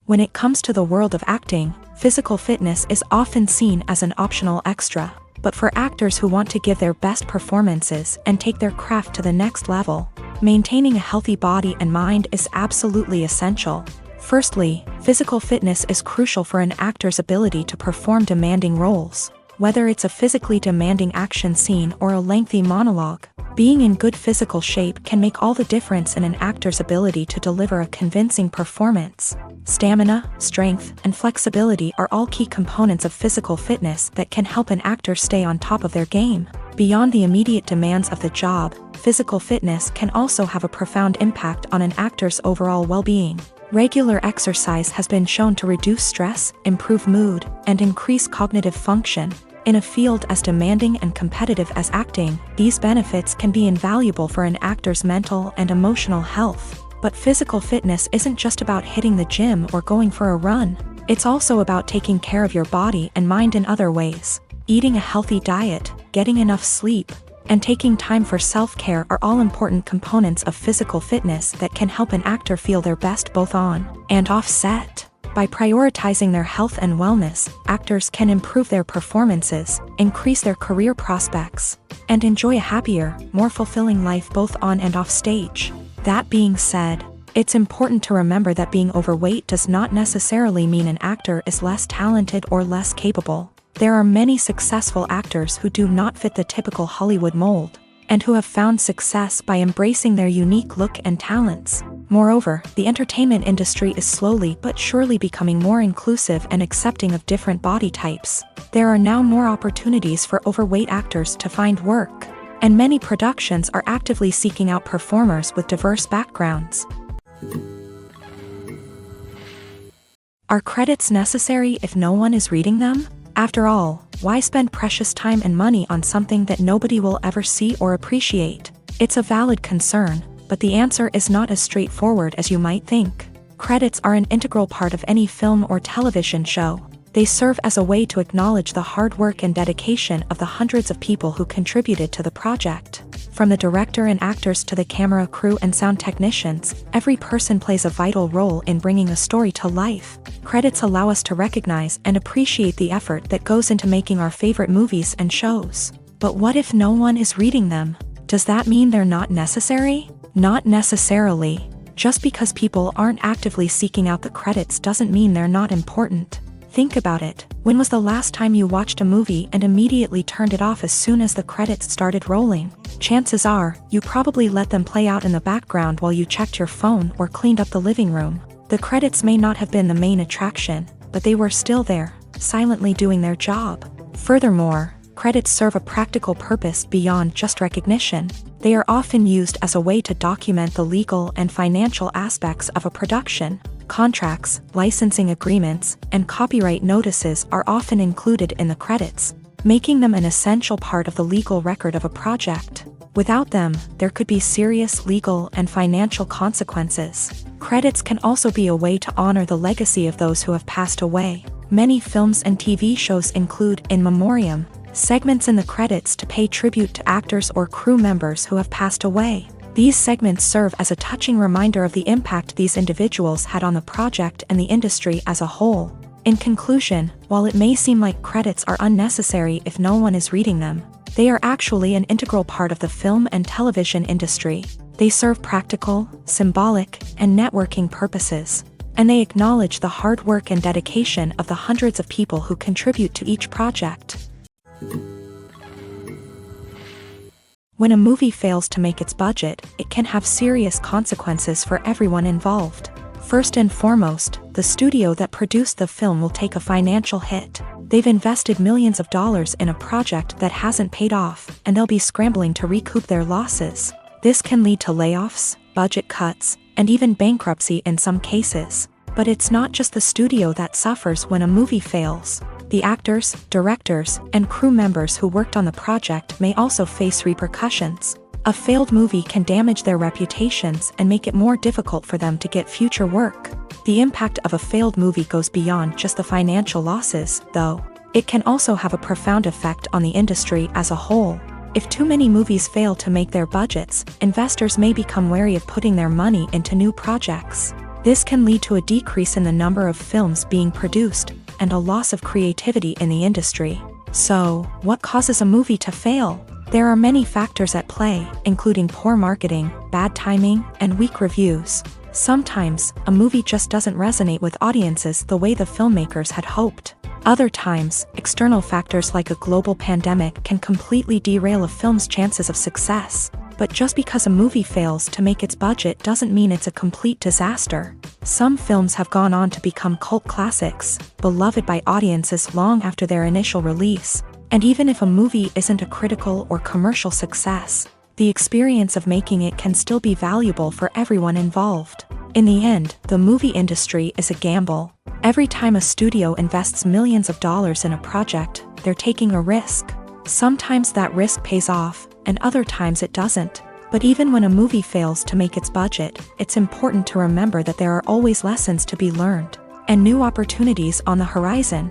When it comes to the world of acting, physical fitness is often seen as an optional extra. But for actors who want to give their best performances and take their craft to the next level, maintaining a healthy body and mind is absolutely essential. Firstly, physical fitness is crucial for an actor's ability to perform demanding roles. Whether it's a physically demanding action scene or a lengthy monologue, being in good physical shape can make all the difference in an actor's ability to deliver a convincing performance. Stamina, strength, and flexibility are all key components of physical fitness that can help an actor stay on top of their game. Beyond the immediate demands of the job, physical fitness can also have a profound impact on an actor's overall well-being. Regular exercise has been shown to reduce stress, improve mood, and increase cognitive function. In a field as demanding and competitive as acting, these benefits can be invaluable for an actor's mental and emotional health. But physical fitness isn't just about hitting the gym or going for a run. It's also about taking care of your body and mind in other ways. Eating a healthy diet, getting enough sleep, and taking time for self-care are all important components of physical fitness that can help an actor feel their best both on and off set. By prioritizing their health and wellness, actors can improve their performances, increase their career prospects, and enjoy a happier, more fulfilling life both on and off stage. That being said, it's important to remember that being overweight does not necessarily mean an actor is less talented or less capable. There are many successful actors who do not fit the typical Hollywood mold, and who have found success by embracing their unique look and talents. Moreover, the entertainment industry is slowly but surely becoming more inclusive and accepting of different body types. There are now more opportunities for overweight actors to find work, and many productions are actively seeking out performers with diverse backgrounds. Are credits necessary if no one is reading them? After all, why spend precious time and money on something that nobody will ever see or appreciate? It's a valid concern, but the answer is not as straightforward as you might think. Credits are an integral part of any film or television show. They serve as a way to acknowledge the hard work and dedication of the hundreds of people who contributed to the project. From the director and actors to the camera crew and sound technicians, every person plays a vital role in bringing a story to life. Credits allow us to recognize and appreciate the effort that goes into making our favorite movies and shows. But what if no one is reading them? Does that mean they're not necessary? Not necessarily. Just because people aren't actively seeking out the credits doesn't mean they're not important. Think about it. When was the last time you watched a movie and immediately turned it off as soon as the credits started rolling? Chances are, you probably let them play out in the background while you checked your phone or cleaned up the living room. The credits may not have been the main attraction, but they were still there, silently doing their job. Furthermore, credits serve a practical purpose beyond just recognition. They are often used as a way to document the legal and financial aspects of a production. Contracts, licensing agreements, and copyright notices are often included in the credits, making them an essential part of the legal record of a project. Without them, there could be serious legal and financial consequences. Credits can also be a way to honor the legacy of those who have passed away. Many films and TV shows include in memoriam segments in the credits to pay tribute to actors or crew members who have passed away. These segments serve as a touching reminder of the impact these individuals had on the project and the industry as a whole. In conclusion, while it may seem like credits are unnecessary if no one is reading them, they are actually an integral part of the film and television industry. They serve practical, symbolic, and networking purposes, and they acknowledge the hard work and dedication of the hundreds of people who contribute to each project. When a movie fails to make its budget, it can have serious consequences for everyone involved. First and foremost, the studio that produced the film will take a financial hit. They've invested millions of dollars in a project that hasn't paid off, and they'll be scrambling to recoup their losses. This can lead to layoffs, budget cuts, and even bankruptcy in some cases. But it's not just the studio that suffers when a movie fails. The actors, directors, and crew members who worked on the project may also face repercussions. A failed movie can damage their reputations and make it more difficult for them to get future work. The impact of a failed movie goes beyond just the financial losses, though. It can also have a profound effect on the industry as a whole. If too many movies fail to make their budgets, investors may become wary of putting their money into new projects. This can lead to a decrease in the number of films being produced, and a loss of creativity in the industry. So, what causes a movie to fail? There are many factors at play, including poor marketing, bad timing, and weak reviews. Sometimes, a movie just doesn't resonate with audiences the way the filmmakers had hoped. Other times, external factors like a global pandemic can completely derail a film's chances of success. But just because a movie fails to make its budget doesn't mean it's a complete disaster. Some films have gone on to become cult classics, beloved by audiences long after their initial release. And even if a movie isn't a critical or commercial success, the experience of making it can still be valuable for everyone involved. In the end, the movie industry is a gamble. Every time a studio invests millions of dollars in a project, they're taking a risk. Sometimes that risk pays off, and other times it doesn't. But even when a movie fails to make its budget, it's important to remember that there are always lessons to be learned, and new opportunities on the horizon.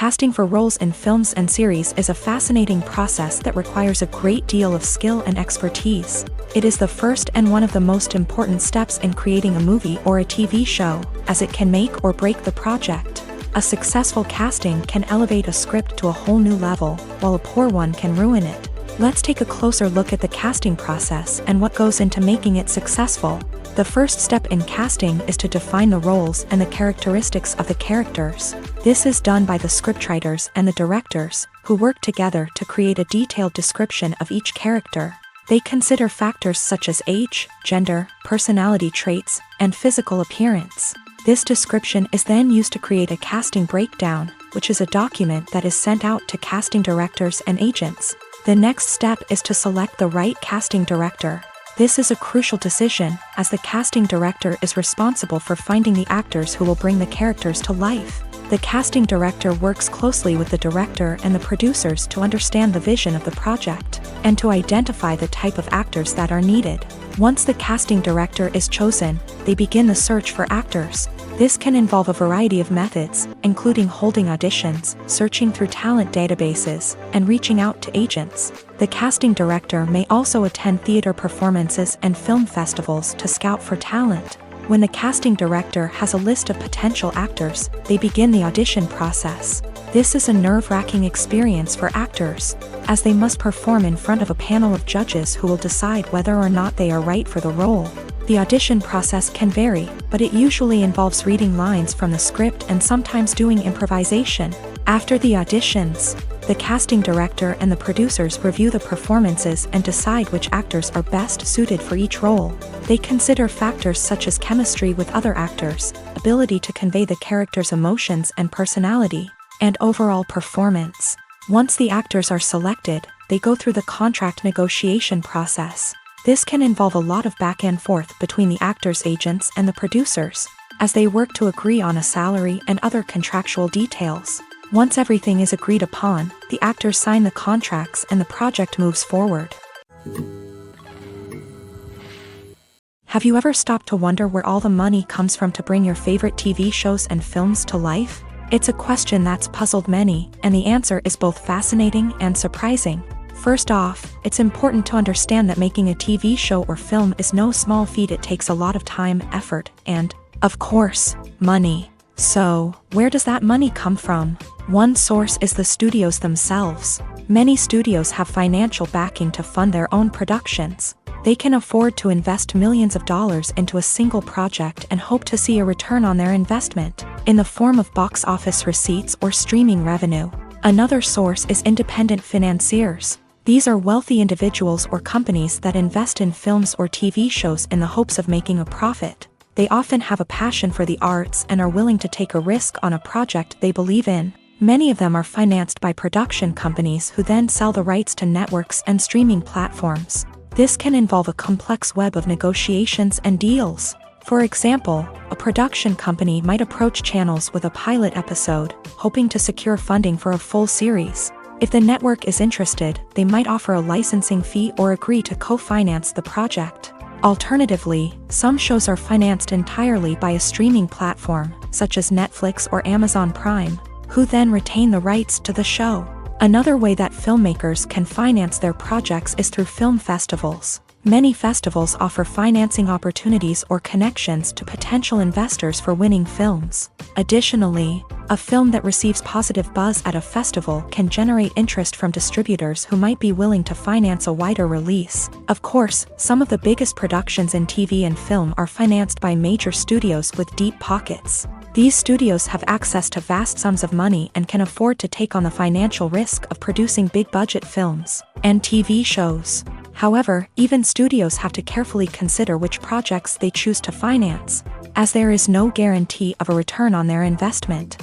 Casting for roles in films and series is a fascinating process that requires a great deal of skill and expertise. It is the first and one of the most important steps in creating a movie or a TV show, as it can make or break the project. A successful casting can elevate a script to a whole new level, while a poor one can ruin it. Let's take a closer look at the casting process and what goes into making it successful. The first step in casting is to define the roles and the characteristics of the characters. This is done by the scriptwriters and the directors, who work together to create a detailed description of each character. They consider factors such as age, gender, personality traits, and physical appearance. This description is then used to create a casting breakdown, which is a document that is sent out to casting directors and agents. The next step is to select the right casting director. This is a crucial decision, as the casting director is responsible for finding the actors who will bring the characters to life. The casting director works closely with the director and the producers to understand the vision of the project, and to identify the type of actors that are needed. Once the casting director is chosen, they begin the search for actors. This can involve a variety of methods, including holding auditions, searching through talent databases, and reaching out to agents. The casting director may also attend theater performances and film festivals to scout for talent. When the casting director has a list of potential actors, they begin the audition process. This is a nerve-wracking experience for actors, as they must perform in front of a panel of judges who will decide whether or not they are right for the role. The audition process can vary, but it usually involves reading lines from the script and sometimes doing improvisation. After the auditions, the casting director and the producers review the performances and decide which actors are best suited for each role. They consider factors such as chemistry with other actors, ability to convey the character's emotions and personality, and overall performance. Once the actors are selected, they go through the contract negotiation process. This can involve a lot of back and forth between the actors' agents and the producers, as they work to agree on a salary and other contractual details. Once everything is agreed upon, the actors sign the contracts and the project moves forward. Have you ever stopped to wonder where all the money comes from to bring your favorite TV shows and films to life? It's a question that's puzzled many, and the answer is both fascinating and surprising. First off, it's important to understand that making a TV show or film is no small feat. It takes a lot of time, effort, and, of course, money. So, where does that money come from? One source is the studios themselves. Many studios have financial backing to fund their own productions. They can afford to invest millions of dollars into a single project and hope to see a return on their investment, in the form of box office receipts or streaming revenue. Another source is independent financiers. These are wealthy individuals or companies that invest in films or TV shows in the hopes of making a profit. They often have a passion for the arts and are willing to take a risk on a project they believe in. Many of them are financed by production companies who then sell the rights to networks and streaming platforms. This can involve a complex web of negotiations and deals. For example, a production company might approach channels with a pilot episode, hoping to secure funding for a full series. If the network is interested, they might offer a licensing fee or agree to co-finance the project. Alternatively, some shows are financed entirely by a streaming platform, such as Netflix or Amazon Prime, who then retain the rights to the show. Another way that filmmakers can finance their projects is through film festivals. Many festivals offer financing opportunities or connections to potential investors for winning films. Additionally, a film that receives positive buzz at a festival can generate interest from distributors who might be willing to finance a wider release. Of course, some of the biggest productions in TV and film are financed by major studios with deep pockets. These studios have access to vast sums of money and can afford to take on the financial risk of producing big-budget films and TV shows. However, even studios have to carefully consider which projects they choose to finance, as there is no guarantee of a return on their investment.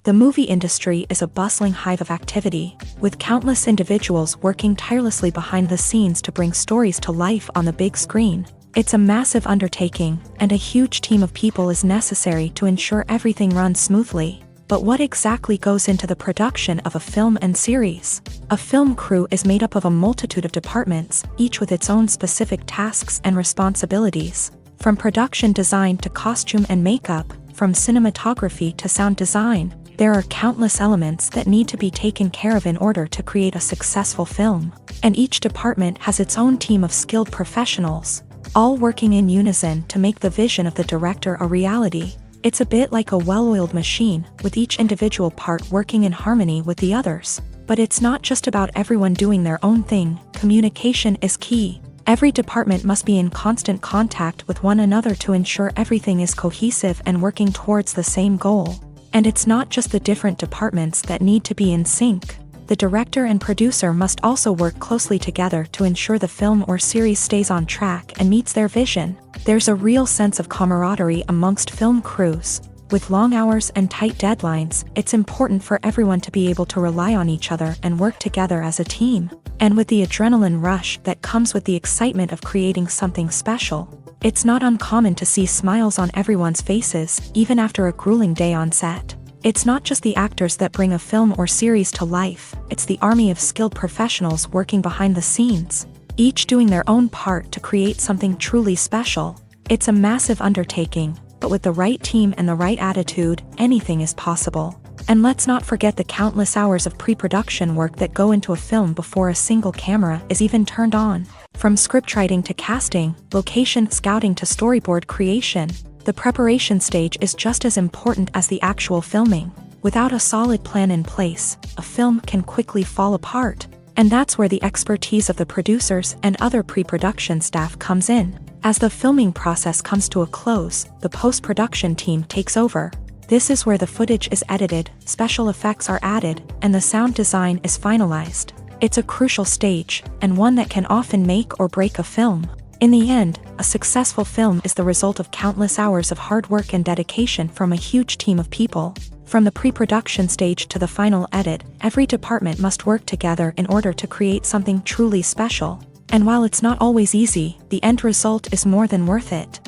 The movie industry is a bustling hive of activity, with countless individuals working tirelessly behind the scenes to bring stories to life on the big screen. It's a massive undertaking, and a huge team of people is necessary to ensure everything runs smoothly. But what exactly goes into the production of a film and series? A film crew is made up of a multitude of departments, each with its own specific tasks and responsibilities. From production design to costume and makeup, from cinematography to sound design, there are countless elements that need to be taken care of in order to create a successful film. And each department has its own team of skilled professionals, all working in unison to make the vision of the director a reality. It's a bit like a well-oiled machine, with each individual part working in harmony with the others. But it's not just about everyone doing their own thing. Communication is key. Every department must be in constant contact with one another to ensure everything is cohesive and working towards the same goal. And it's not just the different departments that need to be in sync. The director and producer must also work closely together to ensure the film or series stays on track and meets their vision. There's a real sense of camaraderie amongst film crews. With long hours and tight deadlines, it's important for everyone to be able to rely on each other and work together as a team. And with the adrenaline rush that comes with the excitement of creating something special, it's not uncommon to see smiles on everyone's faces, even after a grueling day on set. It's not just the actors that bring a film or series to life, it's the army of skilled professionals working behind the scenes, each doing their own part to create something truly special. It's a massive undertaking, but with the right team and the right attitude, anything is possible. And let's not forget the countless hours of pre-production work that go into a film before a single camera is even turned on. From scriptwriting to casting, location scouting to storyboard creation, the preparation stage is just as important as the actual filming. Without a solid plan in place, a film can quickly fall apart. And that's where the expertise of the producers and other pre-production staff comes in. As the filming process comes to a close, the post-production team takes over. This is where the footage is edited, special effects are added, and the sound design is finalized. It's a crucial stage, and one that can often make or break a film. In the end, a successful film is the result of countless hours of hard work and dedication from a huge team of people. From the pre-production stage to the final edit, every department must work together in order to create something truly special. And while it's not always easy, the end result is more than worth it.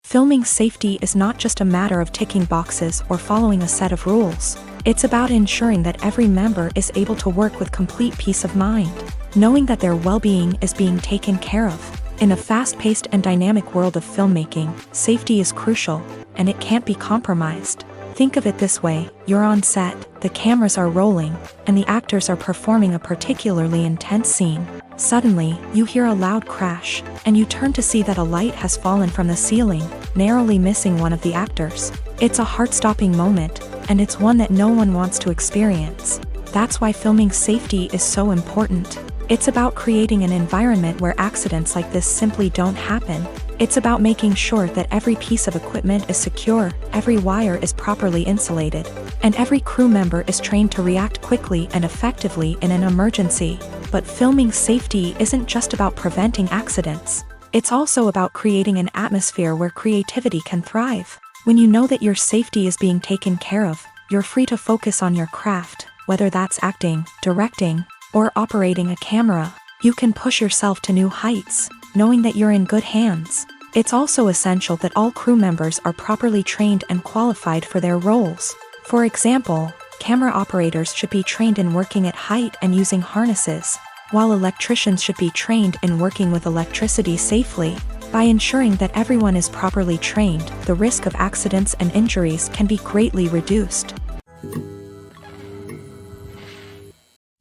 Filming safety is not just a matter of ticking boxes or following a set of rules. It's about ensuring that every member is able to work with complete peace of mind, knowing that their well-being is being taken care of. In a fast-paced and dynamic world of filmmaking, safety is crucial, and it can't be compromised. Think of it this way: you're on set, the cameras are rolling, and the actors are performing a particularly intense scene. Suddenly, you hear a loud crash, and you turn to see that a light has fallen from the ceiling, narrowly missing one of the actors. It's a heart-stopping moment, and it's one that no one wants to experience. That's why filming safety is so important. It's about creating an environment where accidents like this simply don't happen. It's about making sure that every piece of equipment is secure, every wire is properly insulated, and every crew member is trained to react quickly and effectively in an emergency. But filming safety isn't just about preventing accidents. It's also about creating an atmosphere where creativity can thrive. When you know that your safety is being taken care of, you're free to focus on your craft, whether that's acting, directing, or operating a camera. You can push yourself to new heights, knowing that you're in good hands. It's also essential that all crew members are properly trained and qualified for their roles. For example, camera operators should be trained in working at height and using harnesses, while electricians should be trained in working with electricity safely. By ensuring that everyone is properly trained, the risk of accidents and injuries can be greatly reduced.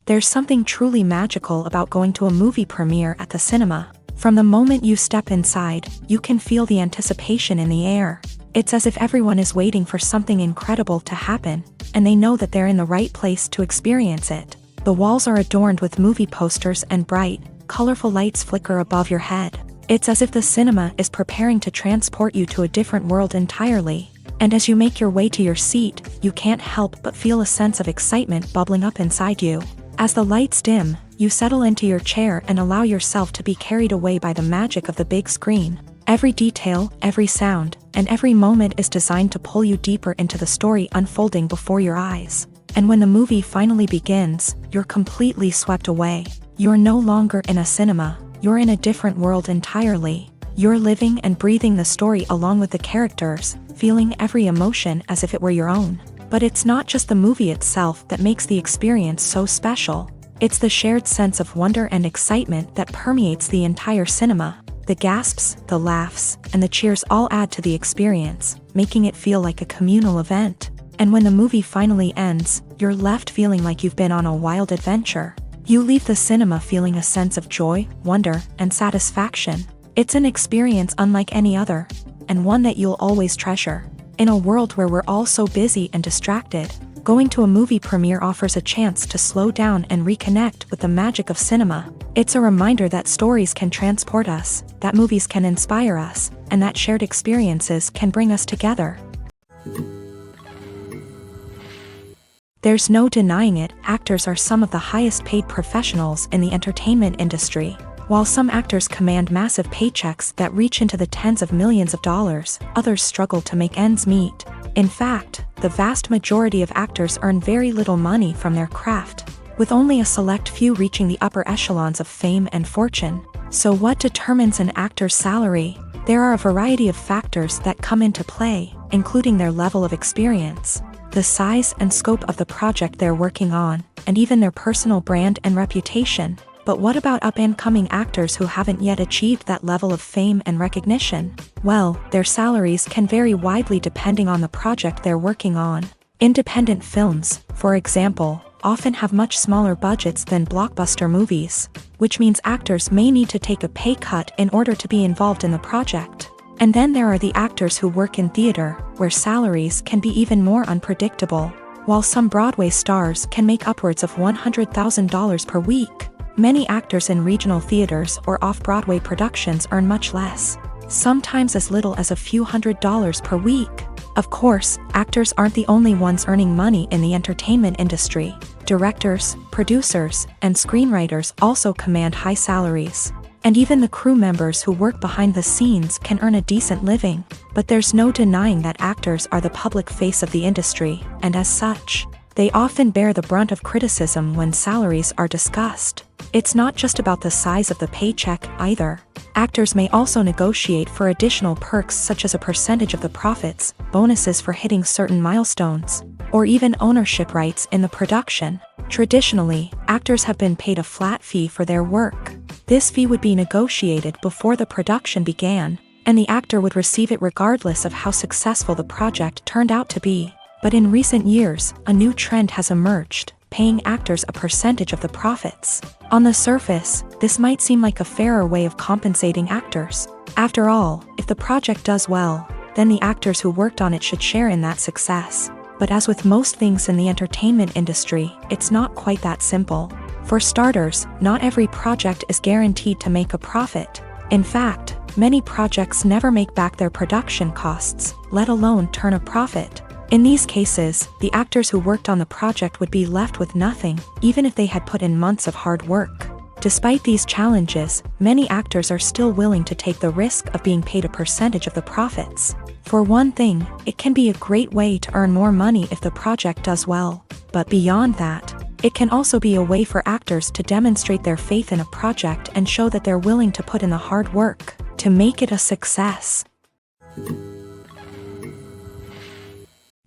There's something truly magical about going to a movie premiere at the cinema. From the moment you step inside, you can feel the anticipation in the air. It's as if everyone is waiting for something incredible to happen, and they know that they're in the right place to experience it. The walls are adorned with movie posters and bright, colorful lights flicker above your head. It's as if the cinema is preparing to transport you to a different world entirely. And as you make your way to your seat, you can't help but feel a sense of excitement bubbling up inside you. As the lights dim, you settle into your chair and allow yourself to be carried away by the magic of the big screen. Every detail, every sound, and every moment is designed to pull you deeper into the story unfolding before your eyes. And when the movie finally begins, you're completely swept away. You're no longer in a cinema, you're in a different world entirely. You're living and breathing the story along with the characters, feeling every emotion as if it were your own. But it's not just the movie itself that makes the experience so special. It's the shared sense of wonder and excitement that permeates the entire cinema. The gasps, the laughs, and the cheers all add to the experience, making it feel like a communal event. And when the movie finally ends, you're left feeling like you've been on a wild adventure. You leave the cinema feeling a sense of joy, wonder, and satisfaction. It's an experience unlike any other, and one that you'll always treasure. In a world where we're all so busy and distracted, going to a movie premiere offers a chance to slow down and reconnect with the magic of cinema. It's a reminder that stories can transport us, that movies can inspire us, and that shared experiences can bring us together. There's no denying it, actors are some of the highest paid professionals in the entertainment industry. While some actors command massive paychecks that reach into the tens of millions of dollars, others struggle to make ends meet. In fact, the vast majority of actors earn very little money from their craft, with only a select few reaching the upper echelons of fame and fortune. So what determines an actor's salary? There are a variety of factors that come into play, including their level of experience, the size and scope of the project they're working on, and even their personal brand and reputation. But what about up-and-coming actors who haven't yet achieved that level of fame and recognition? Well, their salaries can vary widely depending on the project they're working on. Independent films, for example, often have much smaller budgets than blockbuster movies, which means actors may need to take a pay cut in order to be involved in the project. And then there are the actors who work in theater, where salaries can be even more unpredictable. While some Broadway stars can make upwards of $100,000 per week, many actors in regional theaters or off-Broadway productions earn much less, sometimes as little as a few $100s per week. Of course, actors aren't the only ones earning money in the entertainment industry. Directors, producers, and screenwriters also command high salaries. And even the crew members who work behind the scenes can earn a decent living. But there's no denying that actors are the public face of the industry, and as such, they often bear the brunt of criticism when salaries are discussed. It's not just about the size of the paycheck, either. Actors may also negotiate for additional perks such as a percentage of the profits, bonuses for hitting certain milestones, or even ownership rights in the production. Traditionally, actors have been paid a flat fee for their work. This fee would be negotiated before the production began, and the actor would receive it regardless of how successful the project turned out to be. But in recent years, a new trend has emerged, paying actors a percentage of the profits. On the surface, this might seem like a fairer way of compensating actors. After all, if the project does well, then the actors who worked on it should share in that success. But as with most things in the entertainment industry, it's not quite that simple. For starters, not every project is guaranteed to make a profit. In fact, many projects never make back their production costs, let alone turn a profit. In these cases, the actors who worked on the project would be left with nothing, even if they had put in months of hard work. Despite these challenges, many actors are still willing to take the risk of being paid a percentage of the profits. For one thing, it can be a great way to earn more money if the project does well. But beyond that, it can also be a way for actors to demonstrate their faith in a project and show that they're willing to put in the hard work to make it a success.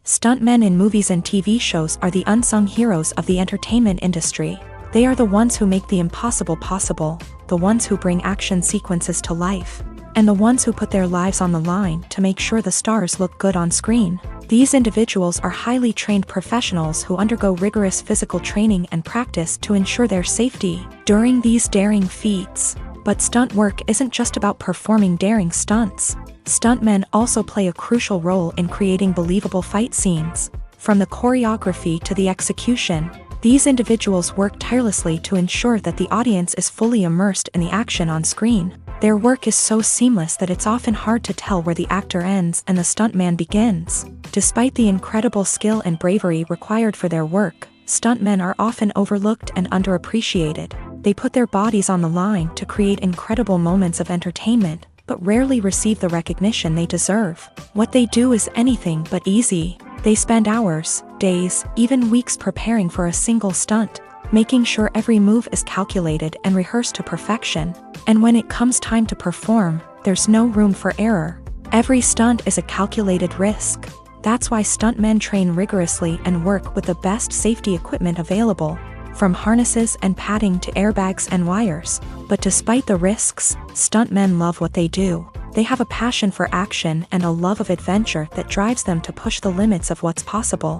Stuntmen in movies and TV shows are the unsung heroes of the entertainment industry. They are the ones who make the impossible possible, the ones who bring action sequences to life, and the ones who put their lives on the line to make sure the stars look good on screen. These individuals are highly trained professionals who undergo rigorous physical training and practice to ensure their safety during these daring feats. But stunt work isn't just about performing daring stunts. Stuntmen also play a crucial role in creating believable fight scenes. From the choreography to the execution, these individuals work tirelessly to ensure that the audience is fully immersed in the action on screen. Their work is so seamless that it's often hard to tell where the actor ends and the stuntman begins. Despite the incredible skill and bravery required for their work, stuntmen are often overlooked and underappreciated. They put their bodies on the line to create incredible moments of entertainment, but rarely receive the recognition they deserve. What they do is anything but easy. They spend hours, days, even weeks preparing for a single stunt, making sure every move is calculated and rehearsed to perfection. And when it comes time to perform, there's no room for error. Every stunt is a calculated risk. That's why stuntmen train rigorously and work with the best safety equipment available, from harnesses and padding to airbags and wires. But despite the risks, stuntmen love what they do. They have a passion for action and a love of adventure that drives them to push the limits of what's possible.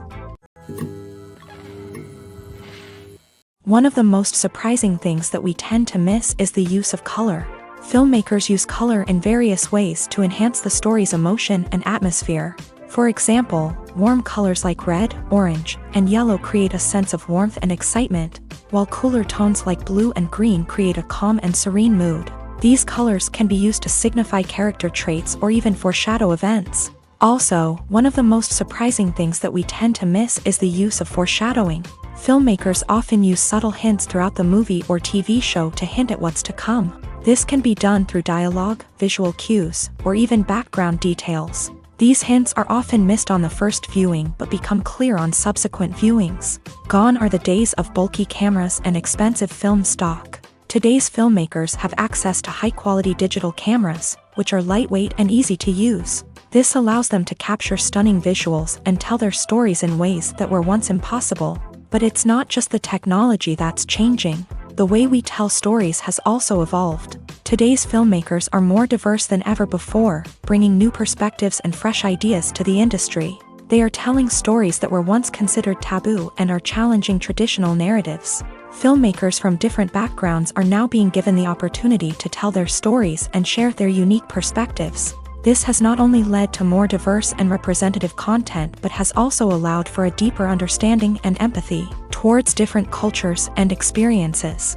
One of the most surprising things that we tend to miss is the use of color. Filmmakers use color in various ways to enhance the story's emotion and atmosphere. For example, warm colors like red, orange, and yellow create a sense of warmth and excitement, while cooler tones like blue and green create a calm and serene mood. These colors can be used to signify character traits or even foreshadow events. Also, one of the most surprising things that we tend to miss is the use of foreshadowing. Filmmakers often use subtle hints throughout the movie or TV show to hint at what's to come. This can be done through dialogue, visual cues, or even background details. These hints are often missed on the first viewing but become clear on subsequent viewings. Gone are the days of bulky cameras and expensive film stock. Today's filmmakers have access to high-quality digital cameras, which are lightweight and easy to use. This allows them to capture stunning visuals and tell their stories in ways that were once impossible. But it's not just the technology that's changing. The way we tell stories has also evolved. Today's filmmakers are more diverse than ever before, bringing new perspectives and fresh ideas to the industry. They are telling stories that were once considered taboo and are challenging traditional narratives. Filmmakers from different backgrounds are now being given the opportunity to tell their stories and share their unique perspectives. This has not only led to more diverse and representative content but has also allowed for a deeper understanding and empathy towards different cultures and experiences.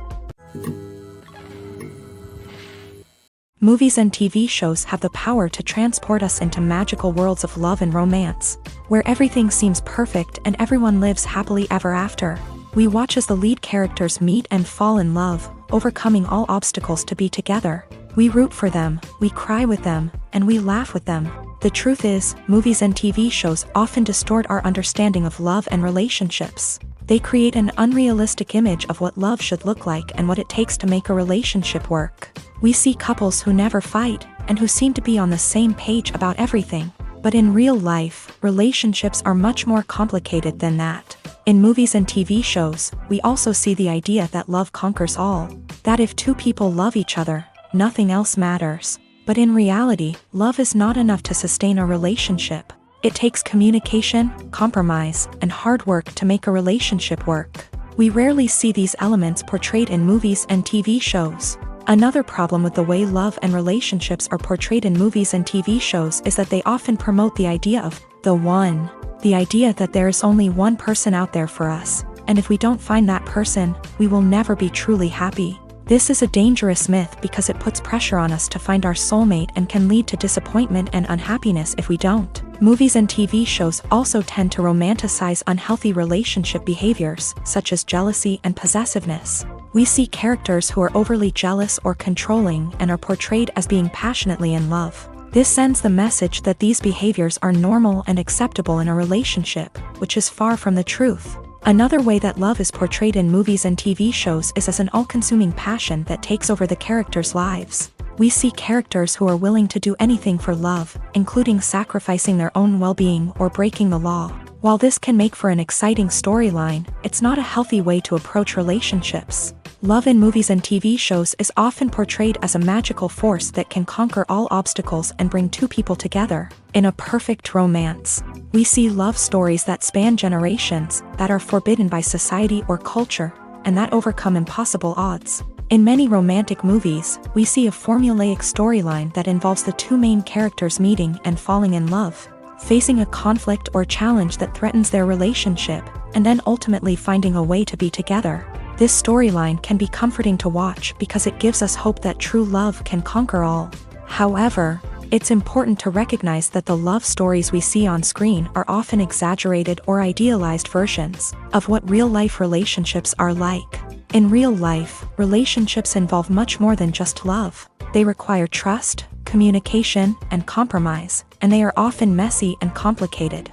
Movies and TV shows have the power to transport us into magical worlds of love and romance, where everything seems perfect and everyone lives happily ever after. We watch as the lead characters meet and fall in love, overcoming all obstacles to be together. We root for them, we cry with them, and we laugh with them. The truth is, movies and TV shows often distort our understanding of love and relationships. They create an unrealistic image of what love should look like and what it takes to make a relationship work. We see couples who never fight, and who seem to be on the same page about everything. But in real life, relationships are much more complicated than that. In movies and TV shows, we also see the idea that love conquers all. That if two people love each other, nothing else matters. But in reality, love is not enough to sustain a relationship. It takes communication, compromise, and hard work to make a relationship work. We rarely see these elements portrayed in movies and TV shows. Another problem with the way love and relationships are portrayed in movies and TV shows is that they often promote the idea of the one. The idea that there is only one person out there for us, and if we don't find that person, we will never be truly happy. This is a dangerous myth because it puts pressure on us to find our soulmate and can lead to disappointment and unhappiness if we don't. Movies and TV shows also tend to romanticize unhealthy relationship behaviors, such as jealousy and possessiveness. We see characters who are overly jealous or controlling and are portrayed as being passionately in love. This sends the message that these behaviors are normal and acceptable in a relationship, which is far from the truth. Another way that love is portrayed in movies and TV shows is as an all-consuming passion that takes over the characters' lives. We see characters who are willing to do anything for love, including sacrificing their own well-being or breaking the law. While this can make for an exciting storyline, it's not a healthy way to approach relationships. Love in movies and TV shows is often portrayed as a magical force that can conquer all obstacles and bring two people together. In a perfect romance, we see love stories that span generations, that are forbidden by society or culture, and that overcome impossible odds. In many romantic movies, we see a formulaic storyline that involves the two main characters meeting and falling in love, facing a conflict or challenge that threatens their relationship, and then ultimately finding a way to be together. This storyline can be comforting to watch because it gives us hope that true love can conquer all. However, it's important to recognize that the love stories we see on screen are often exaggerated or idealized versions of what real-life relationships are like. In real life, relationships involve much more than just love. They require trust, communication, and compromise, and they are often messy and complicated.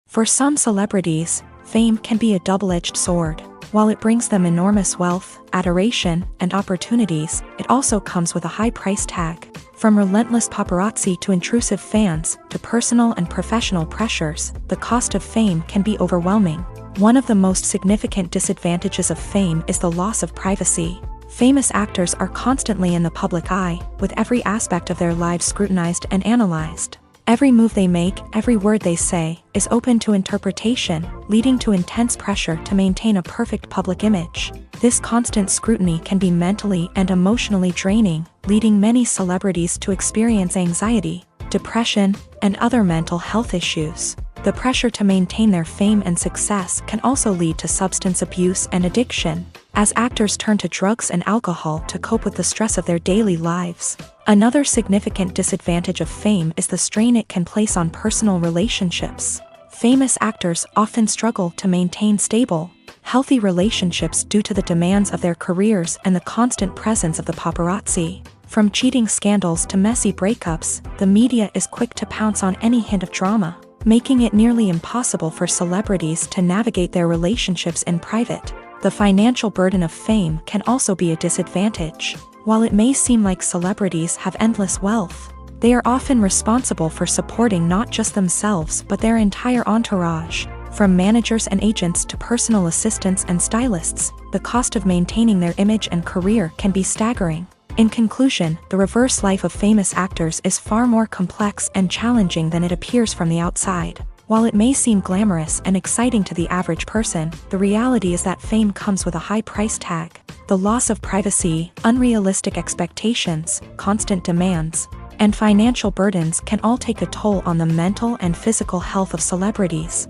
For some celebrities, fame can be a double-edged sword. While it brings them enormous wealth, adoration, and opportunities, it also comes with a high price tag. From relentless paparazzi to intrusive fans, to personal and professional pressures, the cost of fame can be overwhelming. One of the most significant disadvantages of fame is the loss of privacy. Famous actors are constantly in the public eye, with every aspect of their lives scrutinized and analyzed. Every move they make, every word they say, is open to interpretation, leading to intense pressure to maintain a perfect public image. This constant scrutiny can be mentally and emotionally draining, leading many celebrities to experience anxiety, depression, and other mental health issues. The pressure to maintain their fame and success can also lead to substance abuse and addiction, as actors turn to drugs and alcohol to cope with the stress of their daily lives. Another significant disadvantage of fame is the strain it can place on personal relationships. Famous actors often struggle to maintain stable, healthy relationships due to the demands of their careers and the constant presence of the paparazzi. From cheating scandals to messy breakups, the media is quick to pounce on any hint of drama, making it nearly impossible for celebrities to navigate their relationships in private. The financial burden of fame can also be a disadvantage. While it may seem like celebrities have endless wealth, they are often responsible for supporting not just themselves but their entire entourage. From managers and agents to personal assistants and stylists, the cost of maintaining their image and career can be staggering. In conclusion, the reverse life of famous actors is far more complex and challenging than it appears from the outside. While it may seem glamorous and exciting to the average person, the reality is that fame comes with a high price tag. The loss of privacy, unrealistic expectations, constant demands, and financial burdens can all take a toll on the mental and physical health of celebrities.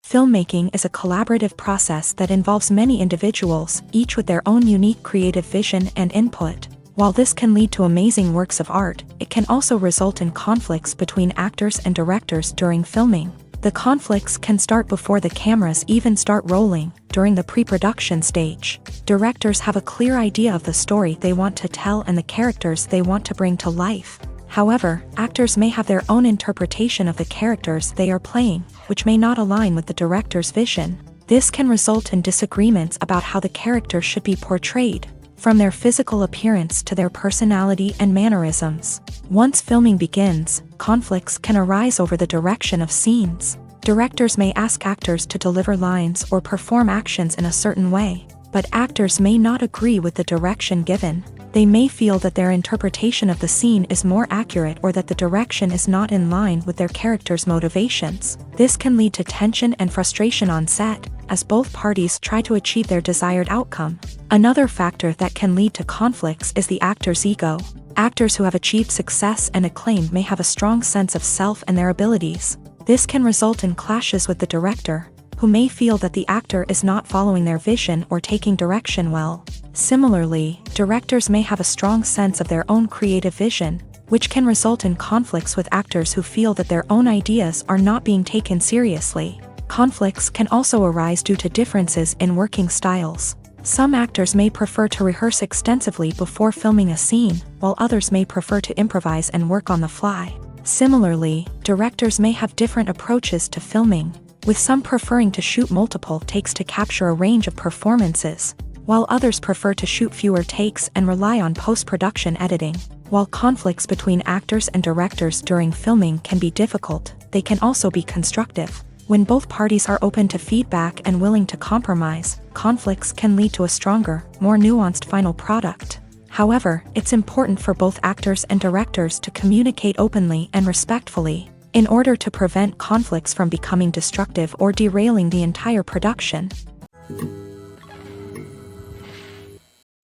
Filmmaking is a collaborative process that involves many individuals, each with their own unique creative vision and input. While this can lead to amazing works of art, it can also result in conflicts between actors and directors during filming. The conflicts can start before the cameras even start rolling, during the pre-production stage. Directors have a clear idea of the story they want to tell and the characters they want to bring to life. However, actors may have their own interpretation of the characters they are playing, which may not align with the director's vision. This can result in disagreements about how the character should be portrayed, from their physical appearance to their personality and mannerisms. Once filming begins, conflicts can arise over the direction of scenes. Directors may ask actors to deliver lines or perform actions in a certain way, but actors may not agree with the direction given. They may feel that their interpretation of the scene is more accurate or that the direction is not in line with their character's motivations. This can lead to tension and frustration on set, as both parties try to achieve their desired outcome. Another factor that can lead to conflicts is the actor's ego. Actors who have achieved success and acclaim may have a strong sense of self and their abilities. This can result in clashes with the director, who may feel that the actor is not following their vision or taking direction well. Similarly, directors may have a strong sense of their own creative vision, which can result in conflicts with actors who feel that their own ideas are not being taken seriously. Conflicts can also arise due to differences in working styles. Some actors may prefer to rehearse extensively before filming a scene, while others may prefer to improvise and work on the fly. Similarly, directors may have different approaches to filming, with some preferring to shoot multiple takes to capture a range of performances, while others prefer to shoot fewer takes and rely on post-production editing. While conflicts between actors and directors during filming can be difficult, they can also be constructive. When both parties are open to feedback and willing to compromise, conflicts can lead to a stronger, more nuanced final product. However, it's important for both actors and directors to communicate openly and respectfully, in order to prevent conflicts from becoming destructive or derailing the entire production.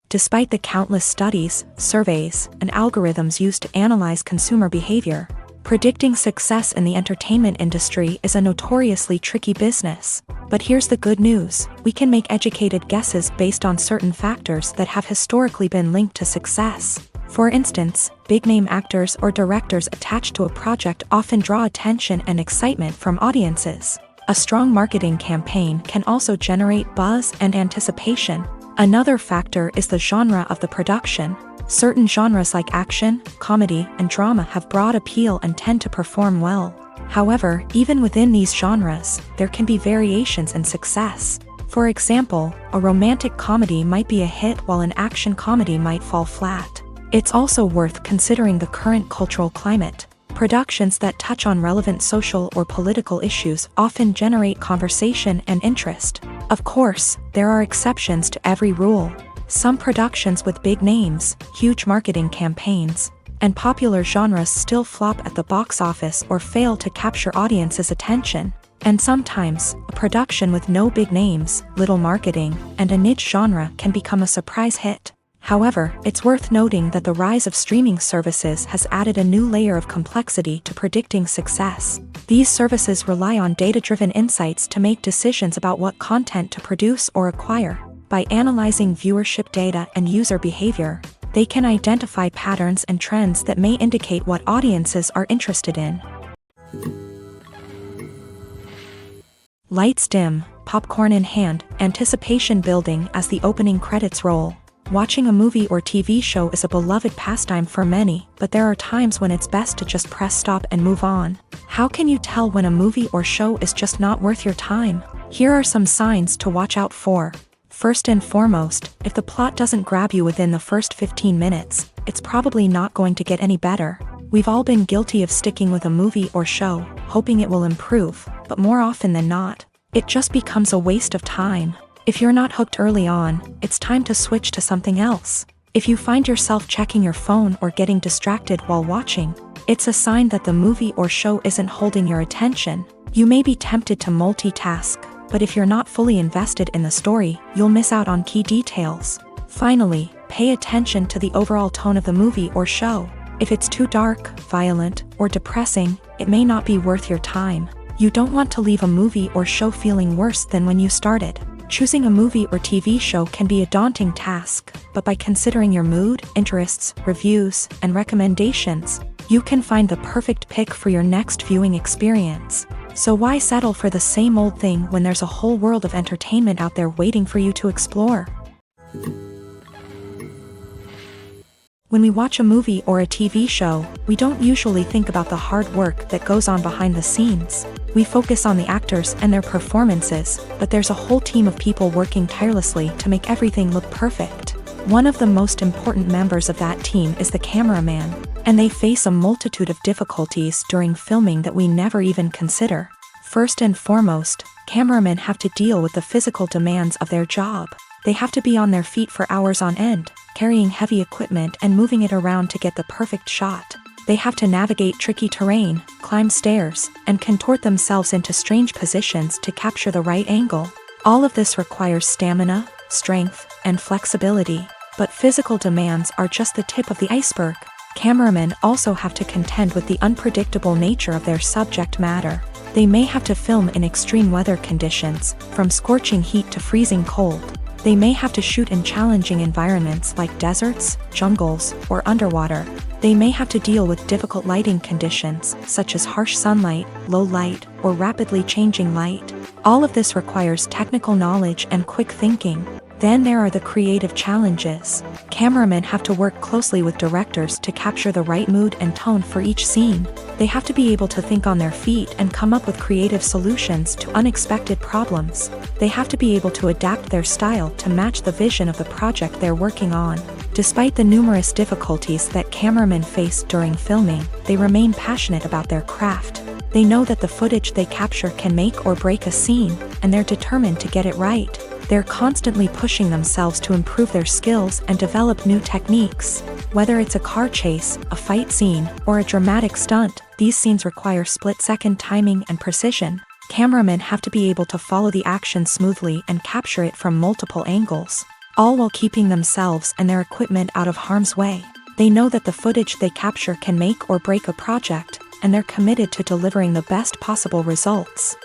Despite the countless studies, surveys, and algorithms used to analyze consumer behavior, predicting success in the entertainment industry is a notoriously tricky business. But here's the good news: we can make educated guesses based on certain factors that have historically been linked to success. For instance, big-name actors or directors attached to a project often draw attention and excitement from audiences. A strong marketing campaign can also generate buzz and anticipation. Another factor is the genre of the production. Certain genres like action, comedy, and drama have broad appeal and tend to perform well. However, even within these genres, there can be variations in success. For example, a romantic comedy might be a hit while an action comedy might fall flat. It's also worth considering the current cultural climate. Productions that touch on relevant social or political issues often generate conversation and interest. Of course, there are exceptions to every rule. Some productions with big names, huge marketing campaigns, and popular genres still flop at the box office or fail to capture audiences' attention. And sometimes, a production with no big names, little marketing, and a niche genre can become a surprise hit. However, it's worth noting that the rise of streaming services has added a new layer of complexity to predicting success. These services rely on data-driven insights to make decisions about what content to produce or acquire. By analyzing viewership data and user behavior, they can identify patterns and trends that may indicate what audiences are interested in. Lights dim, popcorn in hand, anticipation building as the opening credits roll. Watching a movie or TV show is a beloved pastime for many, but there are times when it's best to just press stop and move on. How can you tell when a movie or show is just not worth your time? Here are some signs to watch out for. First and foremost, if the plot doesn't grab you within the first 15 minutes, it's probably not going to get any better. We've all been guilty of sticking with a movie or show, hoping it will improve, but more often than not, it just becomes a waste of time. If you're not hooked early on, it's time to switch to something else. If you find yourself checking your phone or getting distracted while watching, it's a sign that the movie or show isn't holding your attention. You may be tempted to multitask, but if you're not fully invested in the story, you'll miss out on key details. Finally, pay attention to the overall tone of the movie or show. If it's too dark, violent, or depressing, it may not be worth your time. You don't want to leave a movie or show feeling worse than when you started. Choosing a movie or TV show can be a daunting task, but by considering your mood, interests, reviews, and recommendations, you can find the perfect pick for your next viewing experience. So why settle for the same old thing when there's a whole world of entertainment out there waiting for you to explore? When we watch a movie or a TV show, we don't usually think about the hard work that goes on behind the scenes. We focus on the actors and their performances, but there's a whole team of people working tirelessly to make everything look perfect. One of the most important members of that team is the cameraman, and they face a multitude of difficulties during filming that we never even consider. First and foremost, cameramen have to deal with the physical demands of their job. They have to be on their feet for hours on end, carrying heavy equipment and moving it around to get the perfect shot. They have to navigate tricky terrain, climb stairs, and contort themselves into strange positions to capture the right angle. All of this requires stamina, strength, and flexibility. But physical demands are just the tip of the iceberg. Cameramen also have to contend with the unpredictable nature of their subject matter. They may have to film in extreme weather conditions, from scorching heat to freezing cold. They may have to shoot in challenging environments like deserts, jungles, or underwater. They may have to deal with difficult lighting conditions, such as harsh sunlight, low light, or rapidly changing light. All of this requires technical knowledge and quick thinking. Then there are the creative challenges. Cameramen have to work closely with directors to capture the right mood and tone for each scene. They have to be able to think on their feet and come up with creative solutions to unexpected problems. They have to be able to adapt their style to match the vision of the project they're working on. Despite the numerous difficulties that cameramen face during filming, they remain passionate about their craft. They know that the footage they capture can make or break a scene, and they're determined to get it right. They're constantly pushing themselves to improve their skills and develop new techniques. Whether it's a car chase, a fight scene, or a dramatic stunt, these scenes require split-second timing and precision. Cameramen have to be able to follow the action smoothly and capture it from multiple angles, all while keeping themselves and their equipment out of harm's way. They know that the footage they capture can make or break a project, and they're committed to delivering the best possible results.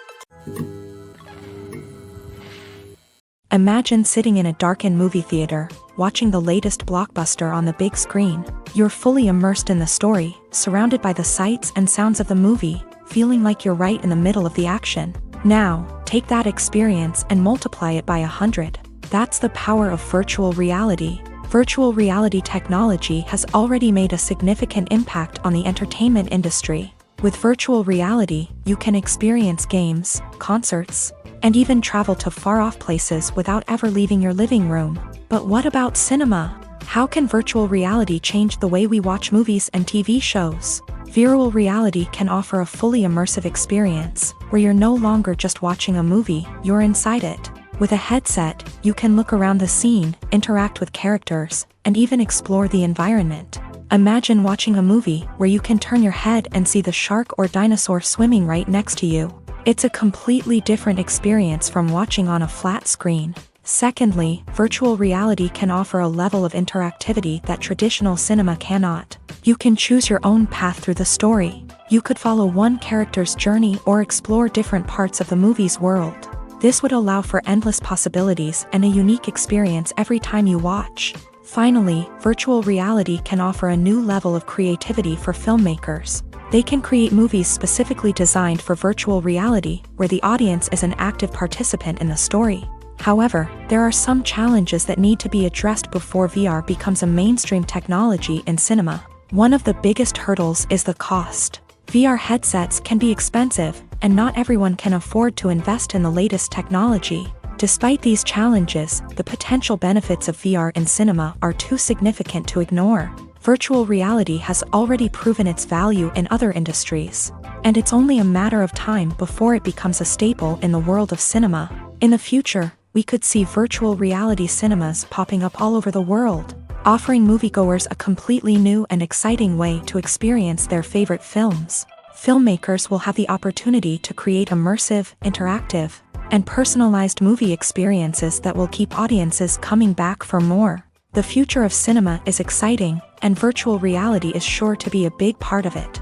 Imagine sitting in a darkened movie theater, watching the latest blockbuster on the big screen. You're fully immersed in the story, surrounded by the sights and sounds of the movie, feeling like you're right in the middle of the action. Now, take that experience and multiply it by 100. That's the power of virtual reality. Virtual reality technology has already made a significant impact on the entertainment industry. With virtual reality, you can experience games, concerts, and even travel to far-off places without ever leaving your living room. But what about cinema? How can virtual reality change the way we watch movies and TV shows? Virtual reality can offer a fully immersive experience, where you're no longer just watching a movie, you're inside it. With a headset, you can look around the scene, interact with characters, and even explore the environment. Imagine watching a movie where you can turn your head and see the shark or dinosaur swimming right next to you. It's a completely different experience from watching on a flat screen. Secondly, virtual reality can offer a level of interactivity that traditional cinema cannot. You can choose your own path through the story. You could follow one character's journey or explore different parts of the movie's world. This would allow for endless possibilities and a unique experience every time you watch. Finally, virtual reality can offer a new level of creativity for filmmakers. They can create movies specifically designed for virtual reality, where the audience is an active participant in the story. However, there are some challenges that need to be addressed before VR becomes a mainstream technology in cinema. One of the biggest hurdles is the cost. VR headsets can be expensive, and not everyone can afford to invest in the latest technology. Despite these challenges, the potential benefits of VR in cinema are too significant to ignore. Virtual reality has already proven its value in other industries, and it's only a matter of time before it becomes a staple in the world of cinema. In the future, we could see virtual reality cinemas popping up all over the world, offering moviegoers a completely new and exciting way to experience their favorite films. Filmmakers will have the opportunity to create immersive, interactive, and personalized movie experiences that will keep audiences coming back for more. The future of cinema is exciting, and virtual reality is sure to be a big part of it.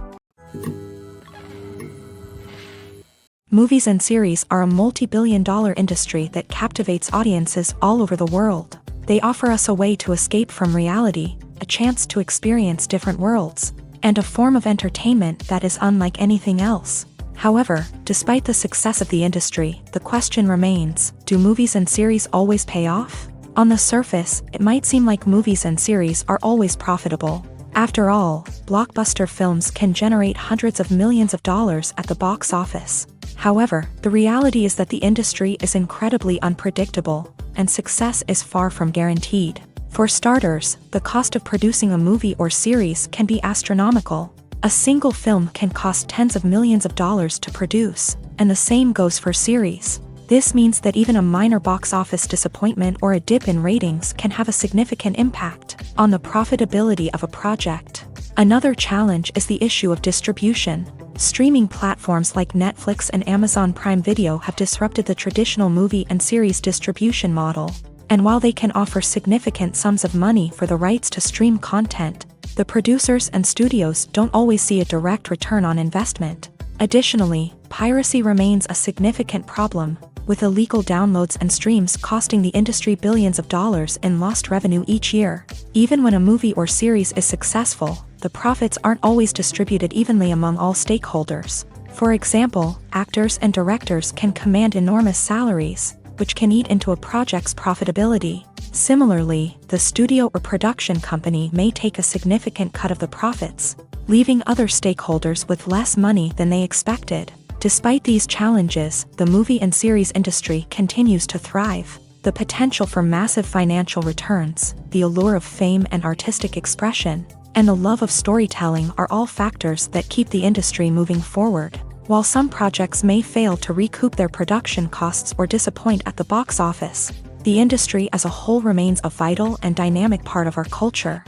Movies and series are a multi-billion-dollar industry that captivates audiences all over the world. They offer us a way to escape from reality, a chance to experience different worlds, and a form of entertainment that is unlike anything else. However, despite the success of the industry, the question remains, do movies and series always pay off? On the surface, it might seem like movies and series are always profitable. After all, blockbuster films can generate hundreds of millions of dollars at the box office. However, the reality is that the industry is incredibly unpredictable, and success is far from guaranteed. For starters, the cost of producing a movie or series can be astronomical. A single film can cost tens of millions of dollars to produce, and the same goes for series. This means that even a minor box office disappointment or a dip in ratings can have a significant impact on the profitability of a project. Another challenge is the issue of distribution. Streaming platforms like Netflix and Amazon Prime Video have disrupted the traditional movie and series distribution model. And while they can offer significant sums of money for the rights to stream content, the producers and studios don't always see a direct return on investment. Additionally, piracy remains a significant problem, with illegal downloads and streams costing the industry billions of dollars in lost revenue each year. Even when a movie or series is successful, the profits aren't always distributed evenly among all stakeholders. For example, actors and directors can command enormous salaries, which can eat into a project's profitability. Similarly, the studio or production company may take a significant cut of the profits, leaving other stakeholders with less money than they expected. Despite these challenges, the movie and series industry continues to thrive. The potential for massive financial returns, the allure of fame and artistic expression, and the love of storytelling are all factors that keep the industry moving forward. While some projects may fail to recoup their production costs or disappoint at the box office, the industry as a whole remains a vital and dynamic part of our culture.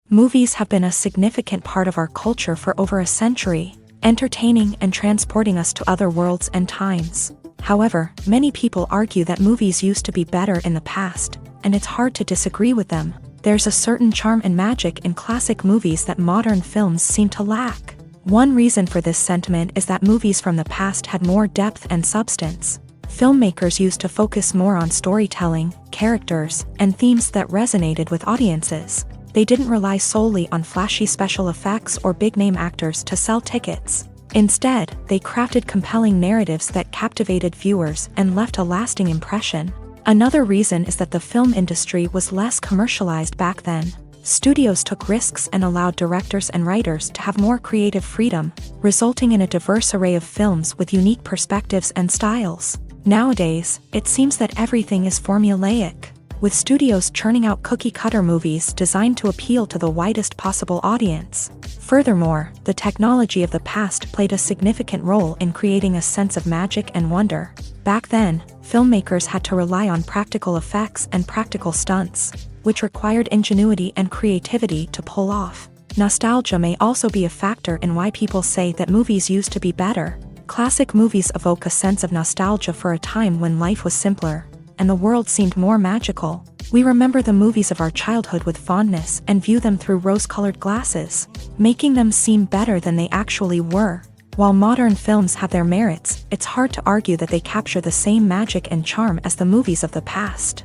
Movies have been a significant part of our culture for over a century, entertaining and transporting us to other worlds and times. However, many people argue that movies used to be better in the past, and it's hard to disagree with them. There's a certain charm and magic in classic movies that modern films seem to lack. One reason for this sentiment is that movies from the past had more depth and substance. Filmmakers used to focus more on storytelling, characters, and themes that resonated with audiences. They didn't rely solely on flashy special effects or big-name actors to sell tickets. Instead, they crafted compelling narratives that captivated viewers and left a lasting impression. Another reason is that the film industry was less commercialized back then. Studios took risks and allowed directors and writers to have more creative freedom, resulting in a diverse array of films with unique perspectives and styles. Nowadays, it seems that everything is formulaic, with studios churning out cookie-cutter movies designed to appeal to the widest possible audience. Furthermore, the technology of the past played a significant role in creating a sense of magic and wonder. Back then, filmmakers had to rely on practical effects and practical stunts, which required ingenuity and creativity to pull off. Nostalgia may also be a factor in why people say that movies used to be better. Classic movies evoke a sense of nostalgia for a time when life was simpler, and the world seemed more magical. We remember the movies of our childhood with fondness and view them through rose-colored glasses, making them seem better than they actually were. While modern films have their merits, it's hard to argue that they capture the same magic and charm as the movies of the past.